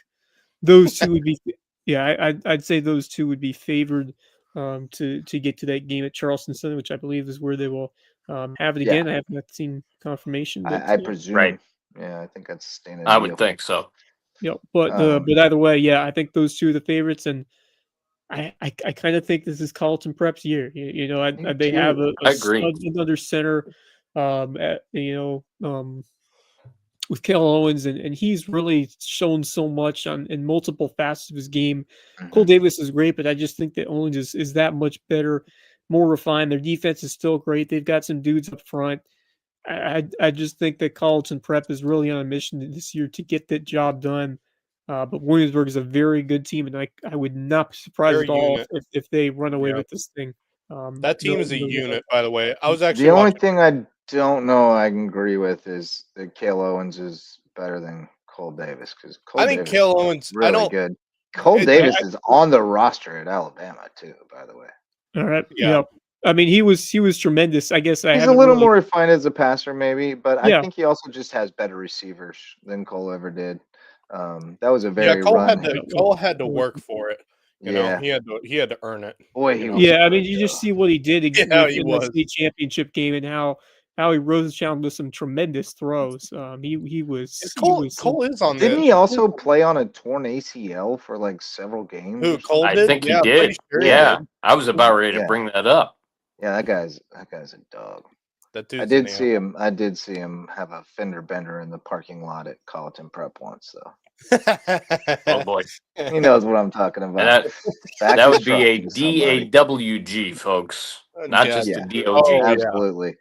S3: those 2 would be. Yeah, I'd say those 2 would be favored to get to that game at Charleston Center, which I believe is where they will have it
S1: Yeah.
S3: again. I have not seen confirmation, but
S1: I presume.
S2: Right.
S1: Yeah, I think that's standard
S2: I
S1: deal.
S2: would think so.
S3: yeah. But either way, yeah, I think those 2 are the favorites, and I kind of think this is Carlton Prep's year. They have
S2: I agree.
S3: another center, with Kale Owens, and he's really shown so much in multiple facets of his game. Cole Davis is great, but I just think that Owens is that much better, more refined. Their defense is still great. They've got some dudes up front. I just think that Carlton Prep is really on a mission this year to get that job done. But Williamsburg is a very good team, and I would not be surprised
S4: They're
S3: at
S4: a
S3: all
S4: unit.
S3: if they run away
S4: Yeah.
S3: with this thing.
S4: That team is a
S3: they'll-
S4: unit, by the way. I was actually
S1: The only
S4: watching.
S1: thing I don't know I can agree with is that Cale Owens is better than Cole Davis because
S4: I think Cale Owens.
S1: really
S4: I don't.
S1: good. Cole Davis is on the roster at Alabama too, by the way.
S3: All right.
S4: Yeah.
S3: Yeah. I mean, he was tremendous. I guess I
S1: He's a
S3: haven't
S1: little
S3: really,
S1: more refined as a passer, maybe, but I
S3: Yeah.
S1: think he also just has better receivers than Cole ever did. That was a
S4: Yeah,
S1: very
S4: Cole
S1: run.
S4: had to work for it.
S1: Yeah.
S4: He had to earn it.
S1: Boy, he was
S3: Yeah, I mean,
S1: good,
S3: you just
S1: though.
S3: see what he did
S4: Yeah, he
S3: in
S4: was.
S3: the state championship game and how he rose down with some tremendous throws. He was
S4: Cole is on
S1: Didn't
S4: the.
S1: he also play on a torn ACL for like several games?
S4: Who,
S1: or
S4: Cole
S1: something?
S2: I
S4: did?
S2: think
S4: Yeah,
S2: he
S4: I'm pretty
S2: did.
S4: sure he
S2: Yeah.
S4: did.
S2: I was about ready to
S1: Yeah.
S2: bring that up.
S1: Yeah, that guy's a dog.
S4: That dude's
S1: I did
S4: an
S1: see him. I did see him have a fender bender in the parking lot at Colleton Prep once, though.
S2: Oh boy.
S1: He knows what I'm talking
S2: And
S1: about. Back
S2: that
S1: his
S2: would be
S1: truck
S2: a
S1: into somebody.
S2: DAWG, folks. Not
S4: Yeah.
S2: just
S1: Yeah.
S2: a DOG.
S4: Oh, yeah.
S1: Absolutely.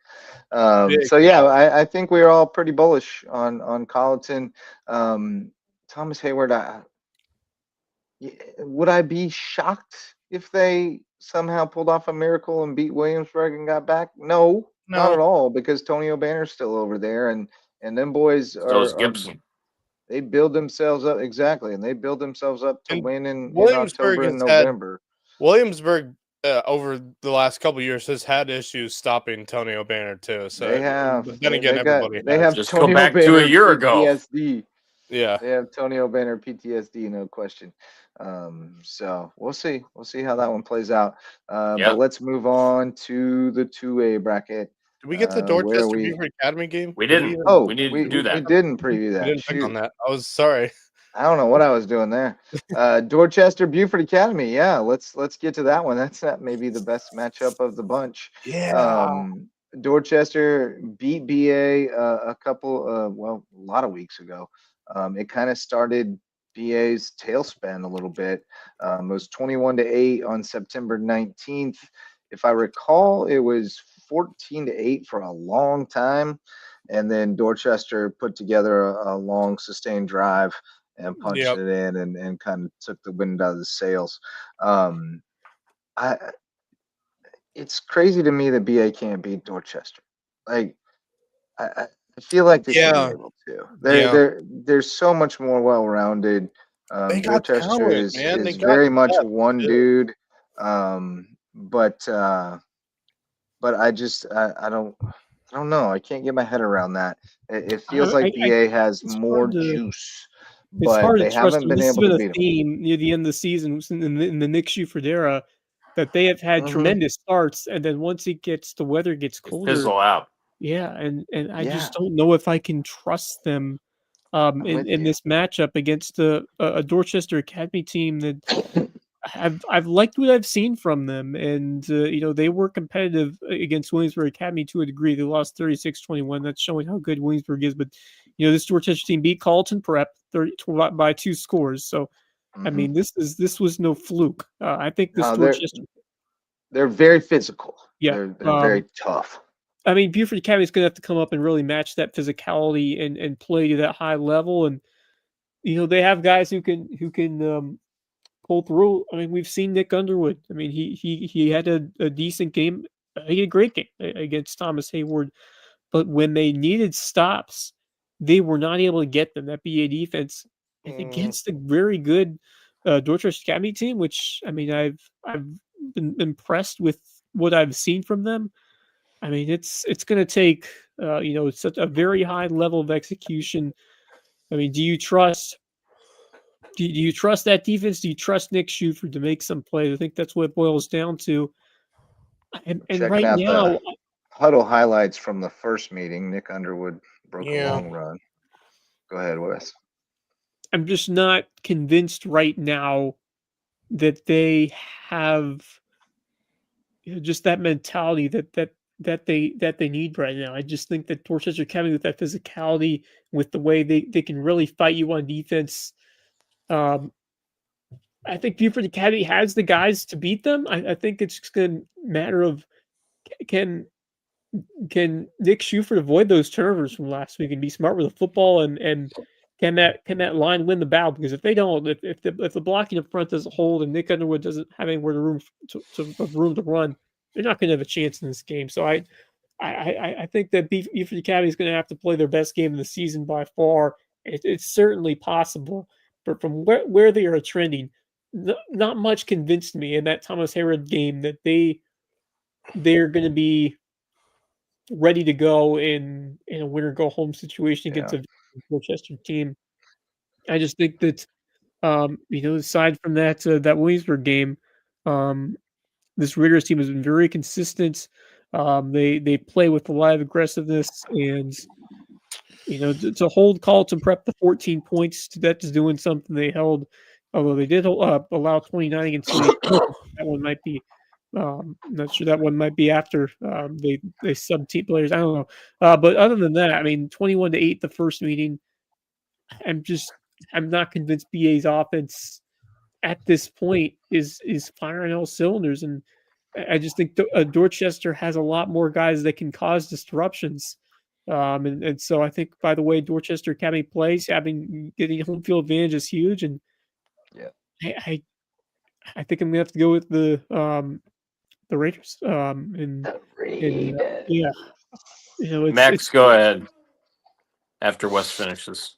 S4: Big
S1: So yeah, I think we're all pretty bullish on Colleton. Thomas Hayward, would I be shocked if they somehow pulled off a miracle and beat Williamsburg and got back? No, not
S4: No.
S1: at all, because Tony O'Banner's still over there, and them boys
S2: So is
S1: are
S2: Gibson.
S1: they build themselves up exactly, and they build themselves up to
S4: And
S1: win in
S4: Williamsburg
S1: October and
S4: has had-
S1: November.
S4: Williamsburg over the last couple of years has had issues stopping Tony O'Banner too. So
S1: They have.
S4: But then
S1: They-
S4: again,
S1: they got-
S4: everybody
S1: they
S4: has.
S1: have
S2: Just
S1: Tony
S2: go back to
S1: O'Banner
S2: a year ago.
S1: PTSD.
S4: Yeah.
S1: They have Tony O'Banner PTSD, no question. So we'll see. We'll see how that one plays out.
S2: Yeah.
S1: But let's move on to the 2A bracket.
S4: Did we get the
S1: Where
S4: Dorchester
S1: we?
S4: Beaufort Academy game?
S2: We
S4: Did
S2: didn't.
S4: even-
S1: Oh,
S2: We needed
S1: we
S2: to do
S1: we
S2: that.
S1: didn't preview
S4: we
S1: that.
S4: didn't pick on
S1: Shoot.
S4: that. I was sorry.
S1: I don't know what I was doing there. Dorchester Beaufort Academy. Yeah, let's get to that one. That maybe the best matchup of the bunch.
S4: Yeah.
S1: Dorchester beat BA a couple, well, a lot of weeks ago. It kind of started BA's tailspin a little bit. It was 21-8 on September 19th. If I recall, it was 14-8 for a long time, and then Dorchester put together a long sustained drive and punched
S4: Yep.
S1: it in and kind of took the wind out of the sails. Um, I It's crazy to me that BA can't beat Dorchester. Like I feel like they should be
S4: Yeah.
S1: able to.
S4: Yeah.
S1: They're so much more well-rounded.
S4: They got
S1: Dorchester
S4: talent, man. They
S1: is
S4: got
S1: very much
S4: depth,
S1: one
S4: too.
S1: dude. But I don't know. I can't get my head around that. It feels like BA has
S3: it's
S1: more
S3: hard to
S1: juice,
S3: it's
S1: but
S3: hard to
S1: they
S3: trust
S1: haven't
S3: them.
S1: been
S3: This has
S1: able to
S3: been a
S1: beat them.
S3: theme near the end of the season in the Nick Schuford era that they have had
S1: Mhm.
S3: tremendous starts, and then once the weather gets
S2: They
S3: colder,
S2: fizzle out.
S3: yeah, and I
S1: Yeah,
S3: just don't know if I can trust them
S1: I'm with
S3: in
S1: you.
S3: this matchup against a Dorchester Academy team that I've liked what I've seen from them, and they were competitive against Williamsburg Academy to a degree. They lost 36-21. That's showing how good Williamsburg is. But this Dorchester team beat Carlton Prep by 2 scores. So I
S1: Mhm.
S3: mean, this was no fluke. I think this
S1: No,
S3: Dorchester,
S1: they're very physical.
S3: yeah.
S1: They're very tough.
S3: I mean, Beaufort Academy is going to have to come up and really match that physicality and play to that high level. And they have guys who can pull through. I mean, we've seen Nick Underwood. I mean, he had a decent game. He had a great game against Thomas Hayward, but when they needed stops, they were not able to get them. That BA defense and against a very good Dorchester Academy team, which I mean, I've been impressed with what I've seen from them. I mean, it's going to take such a very high level of execution. I mean, do you trust that defense? Do you trust Nick Schuford to make some plays? I think that's what it boils down to. And
S1: Checking
S3: right
S1: out
S3: now,
S1: the huddle highlights from the first meeting. Nick Underwood broke a
S4: Yeah.
S1: long run. Go ahead, Wes.
S3: I'm just not convinced right now that they have just that mentality that they need right now. I just think that Dorchester Academy with that physicality, with the way they can really fight you on defense. I think Beaufort Academy has the guys to beat them. I think it's just going to matter of can Nick Schuford avoid those turnovers from last week and be smart with the football and can that line win the battle? Because if they don't, if the blocking up front doesn't hold and Nick Underwood doesn't have anywhere room to run, they're not going to have a chance in this game. So I think that Beaufort Academy is going to have to play their best game of the season by far. It's certainly possible, but from where they are trending, not much convinced me in that Thomas Hayward game that they're going to be ready to go in a winner go home situation against
S1: Yeah.
S3: a Worcester team. I just think that aside from that Williamsburg game, this Raiders team has been very consistent. They play with a lot of aggressiveness, and to hold Carlton Prep to 14 points, that's doing something. They held, although they did allow 29 against Lee. That one might be. Not sure that one might be after they sub team players. I don't know. But other than that, I mean, 21-8 the first meeting. I'm not convinced BA's offense at this point is firing all cylinders, and I just think Dorchester has a lot more guys that can cause disruptions. And so I think by the way Dorchester Academy plays, getting home field advantage is huge, and
S1: Yeah.
S3: I think I'm gonna have to go with the Raiders. And yeah,
S2: Max, go ahead after Wes finishes.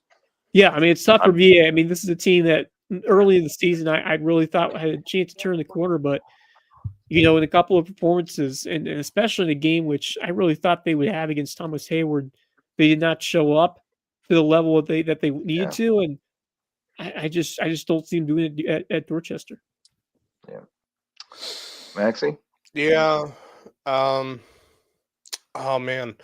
S3: Yeah, I mean it's tough for VA. I mean this is a team that early in the season I really thought had a chance to turn the corner, but in a couple of performances, and especially in a game which I really thought they would have against Thomas Hayward, they did not show up to the level that they needed to, and I just don't see them doing it at Dorchester.
S1: Yeah, Maxie.
S4: Yeah. Oh man.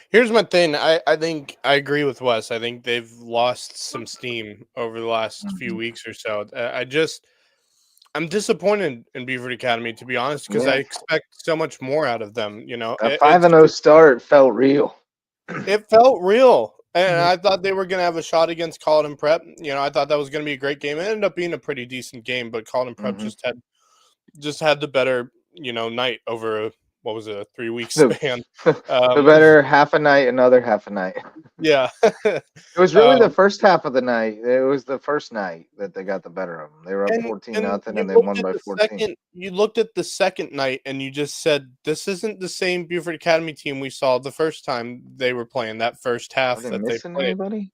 S4: Here's my thing. I think I agree with Wes. I think they've lost some steam over the last few
S1: Mhm.
S4: weeks or so. I'm disappointed in Beaver Academy, to be honest, because I
S1: Yeah,
S4: expect so much more out of them.
S1: that
S4: It's
S1: 5-0 start felt real.
S4: it felt real, and
S3: Yeah.
S4: I thought they were going to have a shot against Colin Prep. I thought that was going to be a great game. It ended up being a pretty decent game, but Colin Prep
S1: Hmm.
S4: just had the better night over what was it, a 3 week
S1: The,
S4: span.
S1: the
S4: Um,
S1: better half a night, another half a night.
S4: yeah.
S1: It was really the
S4: um,
S1: first half of the night. It was the first night that they got the better of them. They were up
S4: and
S1: 14
S4: and
S1: nothing, and they won by 14.
S4: you looked at the second night and you just said this isn't the same Buford Academy team we saw the first time they were playing that first
S1: Are
S4: half
S1: they
S4: that they
S1: missing
S4: played.
S1: anybody?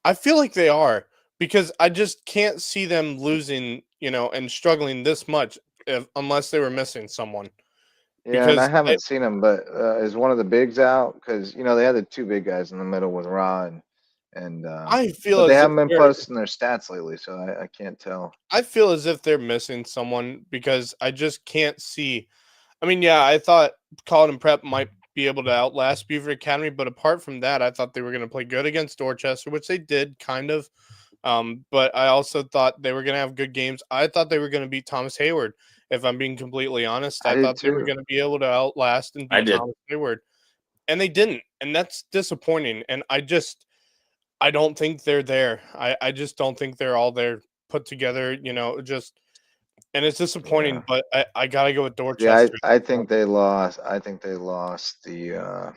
S4: I feel like they are because I just can't see them losing, and struggling this much unless they were missing someone.
S1: Yeah, and I
S4: Because
S1: haven't seen them, but is one of the bigs out? Because they had the two big guys in the middle with Ra and
S4: I feel
S1: but they
S4: as if
S1: haven't been
S4: they're
S1: posting their stats lately, so I can't tell.
S4: I feel as if they're missing someone because I just can't see. I mean, yeah, I thought Colin Prep might be able to outlast Beaver Academy, but apart from that, I thought they were going to play good against Dorchester, which they did kind of. But I also thought they were going to have good games. I thought they were going to beat Thomas Hayward. If I'm being completely honest,
S1: I
S4: I
S1: did
S4: thought they were
S1: too.
S4: going to be able to outlast and
S2: I
S4: beat
S2: did.
S4: Thomas Hayward, and they didn't, and that's disappointing. And I don't think they're there. I just don't think they're all there put together. And it's
S1: Yeah.
S4: disappointing. But I gotta go with
S1: See, I
S4: Dorchester.
S1: I think they lost. I think they lost the.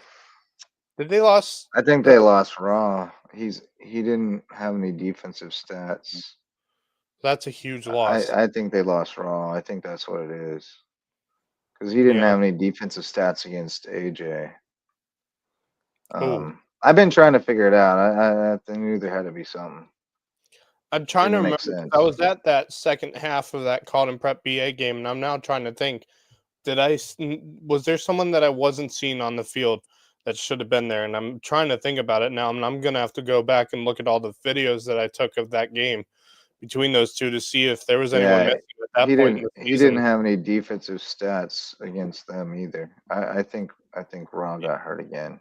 S4: Did they lost?
S1: I think they lost Raw. He didn't have any defensive stats.
S4: That's a huge
S1: I
S4: loss.
S1: I think they lost Raw. I think that's what it is. Because he didn't
S4: Yeah.
S1: have any defensive stats against AJ.
S4: Oh,
S1: I've been trying to figure it out. I knew there had to be something.
S4: I'm trying to
S1: Didn't make
S4: remember because I
S1: sense.
S4: was at that second half of that Colin Prep BA game, and I'm now trying to think. Was there someone that I wasn't seeing on the field that should have been there? And I'm trying to think about it now, and I'm gonna have to go back and look at all the videos that I took of that game between those two to see if there was anyone
S1: Yeah,
S4: missing at that point in the
S1: he didn't
S4: season.
S1: have any defensive stats against them either. I think Raw got hurt again,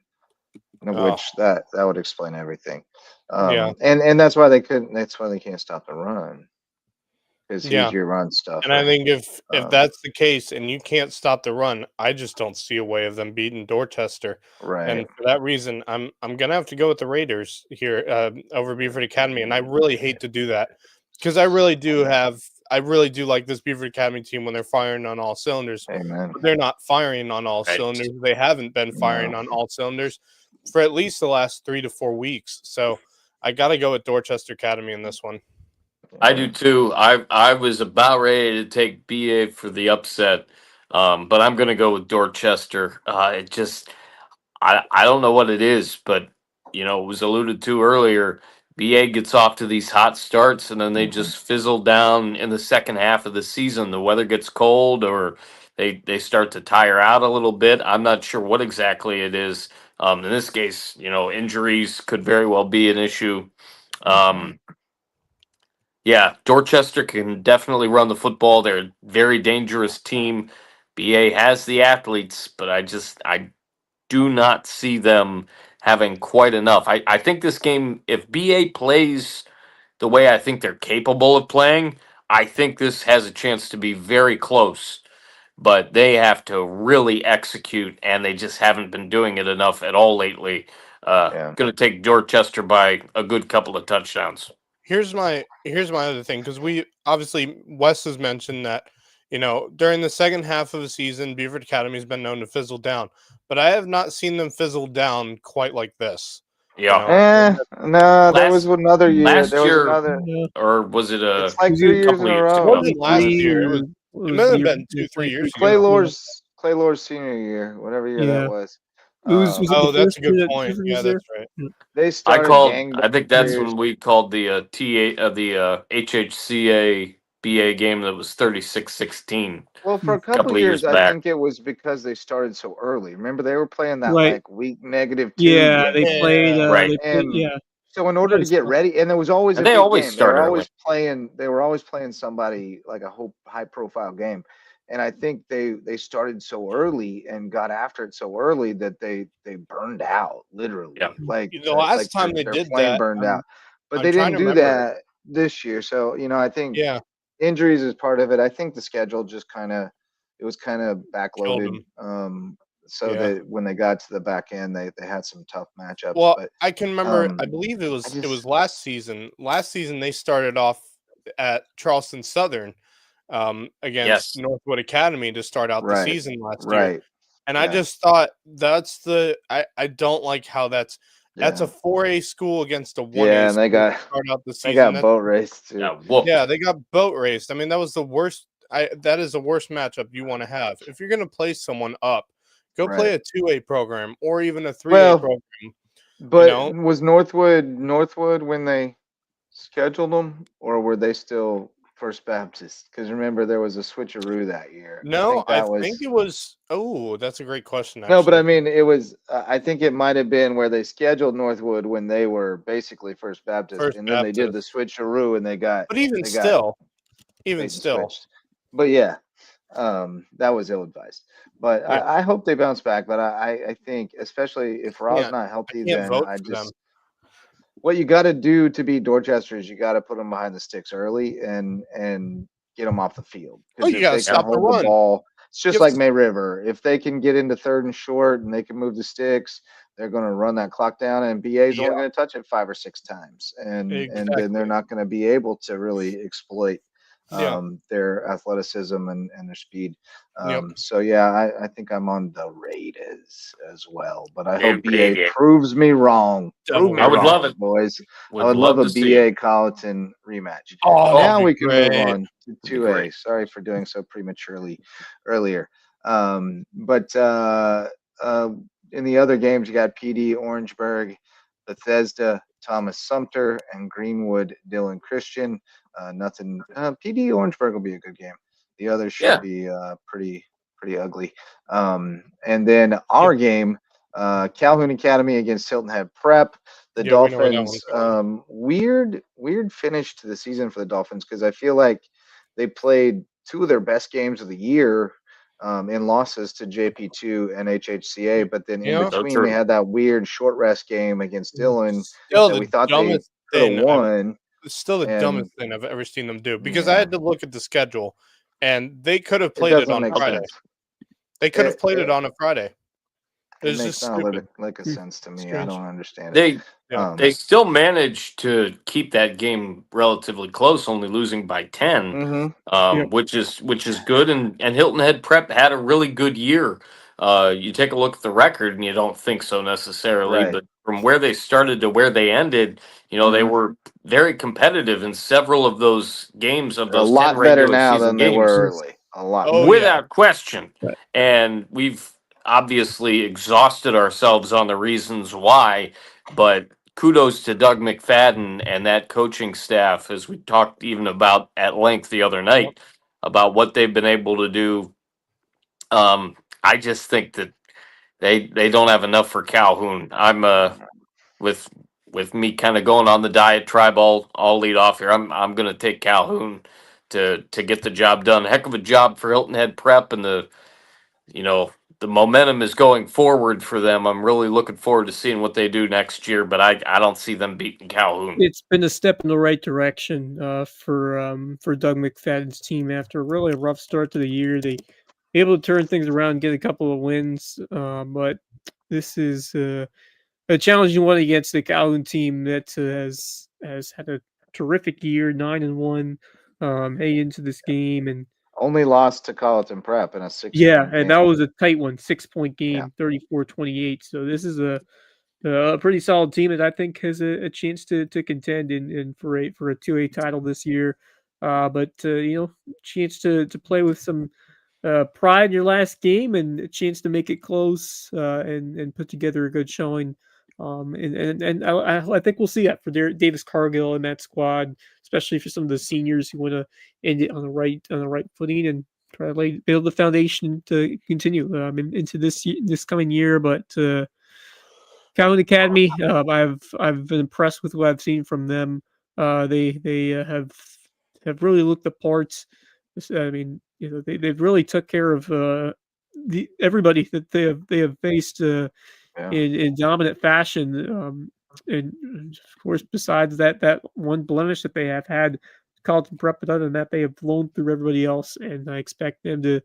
S4: Oh,
S1: which that would explain everything.
S4: yeah,
S1: And that's why they couldn't. That's why they can't stop the run because he's
S4: yeah.
S1: your run
S4: And I
S1: stuffer.
S4: think if
S1: Um,
S4: that's the case and you can't stop the run, I just don't see a way of them beating Dorchester.
S1: right.
S4: And for that reason, I'm gonna have to go with the Raiders here over Beaver Academy. And I really hate to do that because I really do like this Beaver Academy team when they're firing on all cylinders.
S1: Amen.
S4: But they're not firing on all
S2: Right.
S4: cylinders. They haven't been firing
S1: No.
S4: on all cylinders for at least the last 3 to 4 weeks. So I got to go with Dorchester Academy in this one.
S2: I
S1: Yeah.
S2: do too. I was about ready to take BA for the upset, but I'm going to go with Dorchester. I don't know what it is, but it was alluded to earlier. BA gets off to these hot starts, and then they
S1: Mhm.
S2: just fizzle down in the second half of the season. The weather gets cold, or they start to tire out a little bit. I'm not sure what exactly it is. In this case, injuries could very well be an issue.
S1: Mhm.
S2: Um, yeah, Dorchester can definitely run the football. They're a very dangerous team. BA has the athletes, but I do not see them having quite enough. I think this game, if BA plays the way I think they're capable of playing, I think this has a chance to be very close. But they have to really execute, and they just haven't been doing it enough at all lately.
S1: Yeah.
S2: Going to take Dorchester by a good couple of touchdowns.
S4: Here's my other thing because we obviously Wes has mentioned that during the second half of the season, Beaver Academy has been known to fizzle down, but I have not seen them fizzle down quite like this. You
S2: Yeah.
S4: know, and
S1: No, there was
S2: Last
S1: another year. There
S2: last
S1: was
S2: year,
S1: another.
S3: Yeah.
S2: or was it
S1: It's
S2: a
S1: like
S3: Was
S1: 3
S3: it
S1: years in
S2: couple
S1: a
S2: of years
S4: it
S1: row.
S2: ago?
S4: wasn't last
S3: 23
S4: year.
S3: or
S4: It
S3: was
S4: might
S3: the
S4: have
S3: year
S4: been 2 3 years
S1: Clay
S4: ago.
S3: Yeah.
S1: Lord's senior year, whatever year that
S3: Yeah.
S1: was.
S3: Was it the
S4: Oh, that's
S3: first
S4: a
S3: year
S4: good
S3: that
S4: point.
S3: Griffin
S4: Yeah,
S3: was there?
S4: that's right.
S3: Yeah.
S1: They started
S2: I think that's
S1: gangbusters.
S2: when we called the HHCA BA game that was 36-16
S1: Well, for
S3: Hmm.
S1: a
S2: a
S1: couple
S2: couple of years
S1: years, I
S2: back.
S1: think it was because they started so early. Remember, they were playing that
S3: Right.
S1: like week -2
S3: Yeah,
S1: game,
S2: Right.
S3: they played
S1: and
S3: yeah.
S1: so in
S3: That
S1: order to
S3: was
S1: get
S3: tough.
S1: ready, and it was always
S2: And
S1: a
S2: they
S1: big
S2: always
S1: game. They were
S2: start early.
S1: always playing. They were always playing somebody like a high profile game, and I think they started so early and got after it so early that they burned out
S2: Yeah.
S1: literally,
S4: The last
S1: like
S4: time they
S1: their
S4: did
S1: flame
S4: that,
S1: burned out. But
S4: I'm
S1: they
S4: trying
S1: didn't
S4: to
S1: do
S4: remember.
S1: that this year. So I think
S4: Yeah,
S1: injuries is part of it. I think the schedule just it was kind of
S4: killed
S1: backloaded.
S4: them.
S1: So
S4: Yeah.
S1: that when they got to the back end, they had some tough matchups.
S4: Well,
S1: But
S4: I can remember. I believe it
S1: I
S4: was
S1: just
S4: last season. Last season they started off at Charleston Southern against
S2: Yes.
S4: Northwood Academy to start out the
S1: right,
S4: season last year.
S1: right,
S4: And I
S1: yeah,
S4: just thought I don't like how that's a
S1: yeah,
S4: 4A school against a 1A
S1: yeah. And
S4: school to start out the
S1: they
S4: season.
S1: got boat race too.
S2: Yeah. Whooped.
S4: Yeah, they got boat raced. I mean, that was the worst. That is the worst matchup you want to have. If you're going to play someone up, go
S1: Right.
S4: play a 2A program or even a 3A
S1: Well,
S4: program. You
S1: but
S4: know,
S1: was Northwood when they scheduled them, or were they still First Baptist? Because remember, there was a switcheroo that year. I
S4: no,
S1: think
S4: I
S1: that
S4: think
S1: was
S4: it was. Oh, that's a great question,
S1: no, but I
S4: actually.
S1: mean, it was. I think it might have been where they scheduled Northwood when they were basically First Baptist,
S4: First
S1: and then they did the
S4: Baptist,
S1: switcheroo, and
S4: but even
S1: they got
S4: still, even
S1: bait and
S4: still,
S1: switched. But yeah, that was ill advised. But
S4: yeah,
S1: I hope they bounce back. But I think, especially if Ra's
S4: can't
S1: not
S4: I
S1: healthy,
S4: can't
S1: then
S4: vote
S1: I
S4: for them.
S1: just what you got to do to beat Dorchester is you got to put them behind the sticks early and get them off the field.
S4: Oh,
S1: Because
S4: you
S1: if
S4: got to
S1: they can
S2: Yeah.
S4: stop the
S1: hold the
S4: run.
S1: ball, it's
S4: You
S1: just
S4: have
S1: like
S4: to,
S1: May River. If they can get into third and short and they can move the sticks, they're going to run that clock down. And BA is
S4: yeah,
S1: only going to touch it 5 or 6 times, and then they're
S4: exactly.
S1: not going to be able to really exploit
S4: Yeah,
S1: their athleticism and their speed.
S4: yep.
S1: So yeah, I think I'm on the Raiders as well, but I
S2: Hey,
S1: hope BA
S2: Brady.
S1: proves me wrong. Prove
S4: Devil
S1: me
S2: I would
S1: wrong,
S2: love
S4: Raiders.
S2: it.
S1: boys. I
S2: Would
S1: would love
S2: love
S1: a
S2: to see it.
S1: BA Colleton rematch.
S4: Oh, that'd
S1: Now
S4: be
S1: we can move
S4: great.
S1: on to
S2: It'd be
S1: 2A.
S2: great.
S1: Sorry for doing so prematurely earlier. But uh, in the other games, you got PD Orangeburg, Bethesda, Thomas Sumter, and Greenwood Dylan Christian. Nothing. PD Orangeburg will be a good game. The others should
S2: Yeah.
S1: be pretty ugly. And then
S4: Yep.
S1: our game, Calhoun Academy against Hilton Head Prep. The
S4: Yeah, we know where that one's
S1: Dolphins,
S4: going.
S1: weird finish to the season for the Dolphins because I feel like they played two of their best games of the year in losses to JP2 and HHCA, but then in
S4: Yeah.
S2: So
S1: between they
S2: true.
S1: had that weird short rest game against Dillon
S4: Still
S1: that
S4: the
S1: we thought they
S4: dumbest
S1: could have
S4: thing I've
S1: won.
S4: still the
S1: And
S4: dumbest thing I've ever seen them do because I
S1: yeah,
S4: had to look at the schedule and they could have
S1: it
S4: played it
S1: doesn't
S4: on
S1: make
S4: Friday.
S1: sense.
S4: They could have
S1: It
S4: played it
S1: it,
S4: on a Friday.
S1: it
S4: It's
S1: makes
S4: just
S1: not a
S4: stupid.
S1: lick of sense to me. I
S3: Strange.
S1: don't understand it.
S2: They
S4: Yeah.
S2: they
S1: Um,
S2: still managed to keep that game relatively close, only losing by 10,
S1: hmm
S3: Yep.
S2: which is good. And Hilton Head Prep had a really good year. You take a look at the record, and you don't think so necessarily,
S1: right.
S2: but from where they started to where they ended, they
S1: hmm
S2: were very competitive in several of those games of
S1: They're a
S2: those 10
S1: lot better
S2: regular
S1: now
S2: season
S1: than they
S2: games.
S1: were
S3: Yes.
S1: early. A lot
S4: Oh
S1: better.
S4: yeah.
S2: Without question.
S3: Right.
S2: And we've obviously exhausted ourselves on the reasons why, but kudos to Doug McFadden and that coaching staff, as we talked even about at length the other
S4: Yep.
S2: night about what they've been able to do. I just think that they don't have enough for Calhoun. I'm with with me kind of going on the diatribe. I'll lead off here. I'm going to take Calhoun to get the job done. Heck of a job for Hilton Head Prep, and you know the momentum is going forward for them. I'm really looking forward to seeing what they do next year, but I don't see them beating Calhoun.
S3: It's been a step in the right direction for Doug McFadden's team after really a rough start to the year. They able to turn things around, get a couple of wins, but this is a challenging one against the Calhoun team that has had a terrific year, 9-1, heading into this game, and
S1: Only lost to Colleton Prep in a
S3: yeah,
S1: 6-point
S3: and that
S1: game.
S3: was a tight one, 6-point
S1: Yeah.
S3: game, 34-28. So this is a pretty solid team that I think has a chance to contend in for a 2A title this year. But chance to play with some pride in your last game and a chance to make it close and put together a good showing. And I think we'll see that for Davis Cargill and that squad, especially for some of the seniors who want to end it on the right footing and try to build the foundation to continue into this coming year. But Calhoun Academy, I've been impressed with what I've seen from them. They have really looked the parts. I mean, they've really took care of everybody that they have faced
S1: Yeah.
S3: in dominant fashion. And of course, besides that one blemish that they have had, Carlton Prep, but other than that, they have blown through everybody else, and I expect them to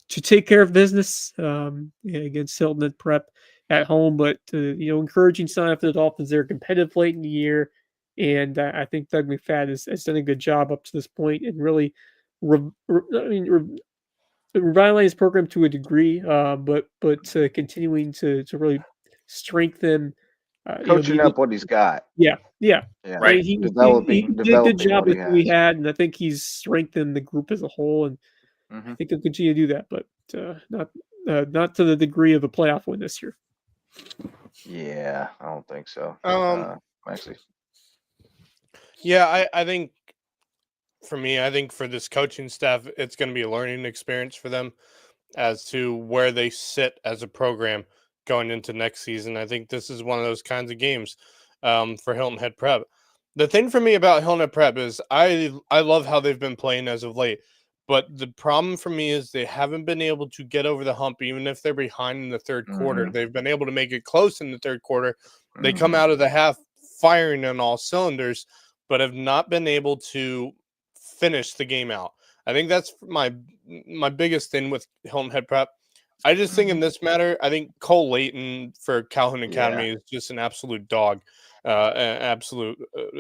S3: take care of business against Hilton and Prep at home. But encouraging sign for the Dolphins. They're competitive late in the year, and I think Doug McFadden has done a good job up to this point, and really, revitalize his program to a degree, but continuing to really strengthen.
S1: Coaching up what he's got.
S3: Yeah.
S1: Yeah.
S2: Right.
S3: He
S1: Developing
S3: did a good
S1: developing
S3: job
S1: what he
S3: with who he
S1: has.
S3: had, and I think he's strengthened the group as a whole, and I think he'll continue to do that, but not to the degree of a playoff win this year.
S1: Yeah, I don't think so. Actually,
S4: Yeah, I think for me, I think for this coaching staff, it's going to be a learning experience for them as to where they sit as a program going into next season. I think this is one of those kinds of games for Hilton Head Prep. The thing for me about Hilton Head Prep is I love how they've been playing as of late, but the problem for me is they haven't been able to get over the hump, even if they're behind in the third quarter. They've been able to make it close in the third quarter. They come out of the half firing on all cylinders, but have not been able to finish the game out. I think that's my biggest thing with Hilton Head Prep. I just think in this matter, I think Cole Layton for Calhoun Academy is just an absolute dog, an absolute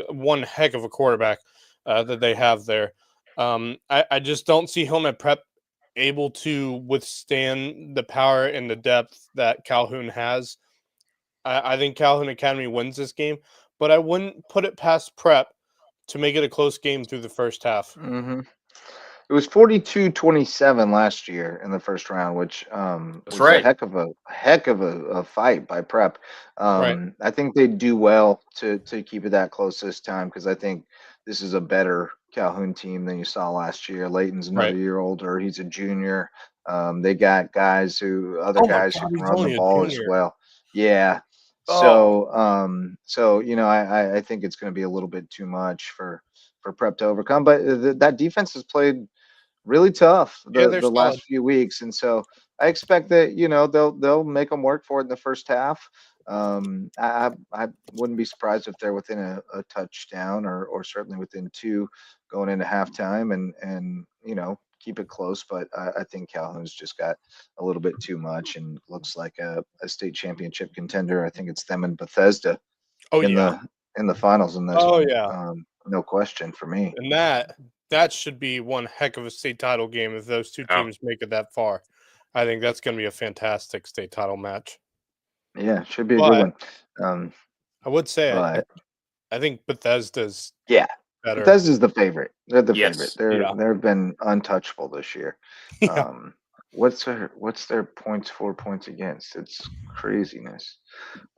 S4: one heck of a quarterback that they have there. I just don't see Hilton Head Prep able to withstand the power and the depth that Calhoun has. I think Calhoun Academy wins this game, but I wouldn't put it past Prep to make it a close game through the first half.
S1: It was 42-27 last year in the first round, which
S2: That's
S1: was a
S2: right.
S1: heck of a fight by Prep.
S4: Right.
S1: I think they do well to keep it that close this time because I think this is a better Calhoun team than you saw last year. Layton's another
S4: Right.
S1: year older; he's a junior. They got other
S4: Oh my
S1: guys who
S4: God,
S1: can
S4: he's
S1: run the
S4: only a
S1: ball as
S4: junior.
S1: well. Yeah.
S4: Oh,
S1: So I think it's going to be a little bit too much for Prep to overcome, but that defense has played really tough
S4: yeah, they're
S1: the
S4: solid.
S1: last few weeks, and so I expect that they'll make them work for it in the first half. I wouldn't be surprised if they're within a touchdown or certainly within two going into halftime, and keep it close. But I think Calhoun's just got a little bit too much and looks like a state championship contender. I think it's them and Bethesda
S4: Oh
S1: in
S4: yeah.
S1: the finals in this
S4: Oh
S1: one.
S4: yeah.
S1: No question for me.
S4: And that should be one heck of a state title game if those two
S2: Yeah.
S4: teams make it that far. I think that's going to be a fantastic state title match.
S1: Yeah, should be a good
S4: But
S1: one. Um,
S4: I would say
S1: but
S4: I think Bethesda's
S1: yeah,
S4: better.
S1: Bethesda's the favorite. They're the favorite.
S2: Yes.
S1: They've been untouchable this year.
S4: Yeah.
S1: What's their points for points against? It's craziness.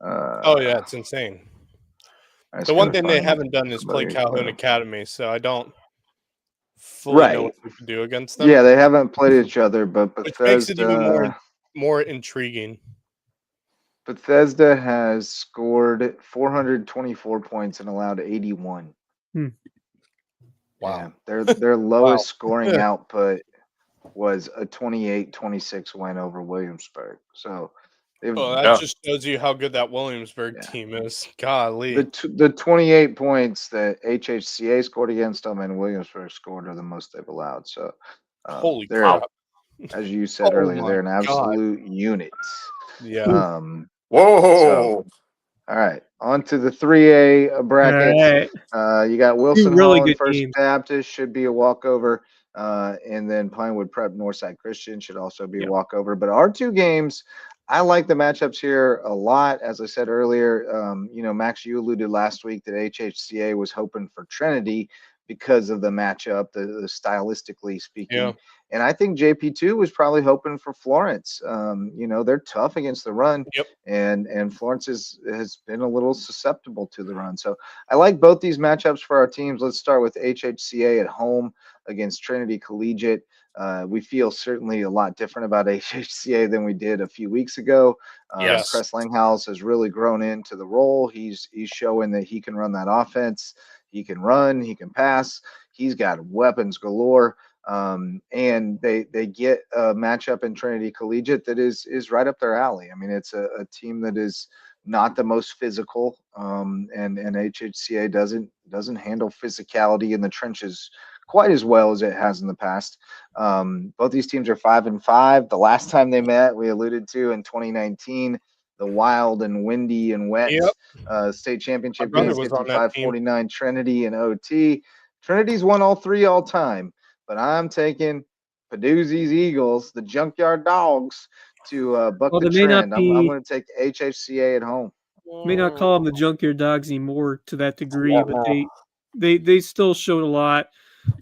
S4: Oh yeah, it's insane.
S1: I was
S4: The one
S1: gonna
S4: thing they
S1: find
S4: haven't done is play
S1: somebody.
S4: Calhoun Academy, so I don't fully know
S1: Right.
S4: what we could do against them.
S1: Yeah, they haven't played each other, but
S4: Which makes it even
S1: Bethesda
S4: more intriguing.
S1: Bethesda has scored 424 points and allowed 81.
S3: Hmm.
S4: Wow.
S1: Yeah, their
S4: Wow.
S1: lowest scoring output was a 28-26 win over Williamsburg. So they've
S4: Oh, that
S2: Yeah.
S4: just shows you how good that Williamsburg
S1: Yeah.
S4: team is. Golly.
S1: the 28 points that HHCA scored against them and Williamsburg scored are the most they've allowed. So
S4: Holy
S1: they're,
S4: crap.
S1: as you said
S4: Oh
S1: earlier,
S4: my
S1: they're an
S4: God.
S1: absolute unit.
S4: Yeah.
S1: So
S2: Whoa.
S1: all right, on to the 3A bracket.
S3: All right.
S1: You got Wilson
S3: Two really
S1: Hall and
S3: good
S1: First
S3: games.
S1: Baptist should be a walkover, and then Pinewood Prep Northside Christian should also be a
S3: Yep.
S1: walkover. But our two games, I like the matchups here a lot. As I said earlier, Max, you alluded last week that HHCA was hoping for Trinity because of the matchup, the stylistically speaking.
S4: Yeah.
S1: And I think JP2 was probably hoping for Florence. They're tough against the run,
S4: Yep.
S1: and Florence has been a little susceptible to the run. So I like both these matchups for our teams. Let's start with HHCA at home against Trinity Collegiate. We feel certainly a lot different about HHCA than we did a few weeks ago.
S2: Yes.
S1: Cress Langhouse has really grown into the role. He's showing that he can run that offense. He can run. He can pass. He's got weapons galore. And they get a matchup in Trinity Collegiate that is right up their alley. I mean, it's a team that is not the most physical, and HHCA doesn't handle physicality in the trenches quite as well as it has in the past. Both these teams are 5-5. The last time they met, we alluded to in 2019, the wild and windy and wet
S4: Yep.
S1: state championship
S4: My brother
S1: game,
S4: was on that team.
S1: 55-49 Trinity and OT. Trinity's won all three all time, but I'm taking Peduzzi's Eagles, the Junkyard Dogs, to buck
S3: Well,
S1: the
S3: they may not
S1: trend. I'm
S3: be,
S1: going to take HHCA at home.
S3: may not call them the junkyard dogs anymore to that degree,
S1: Yeah,
S3: but
S1: no.
S3: they still showed a lot.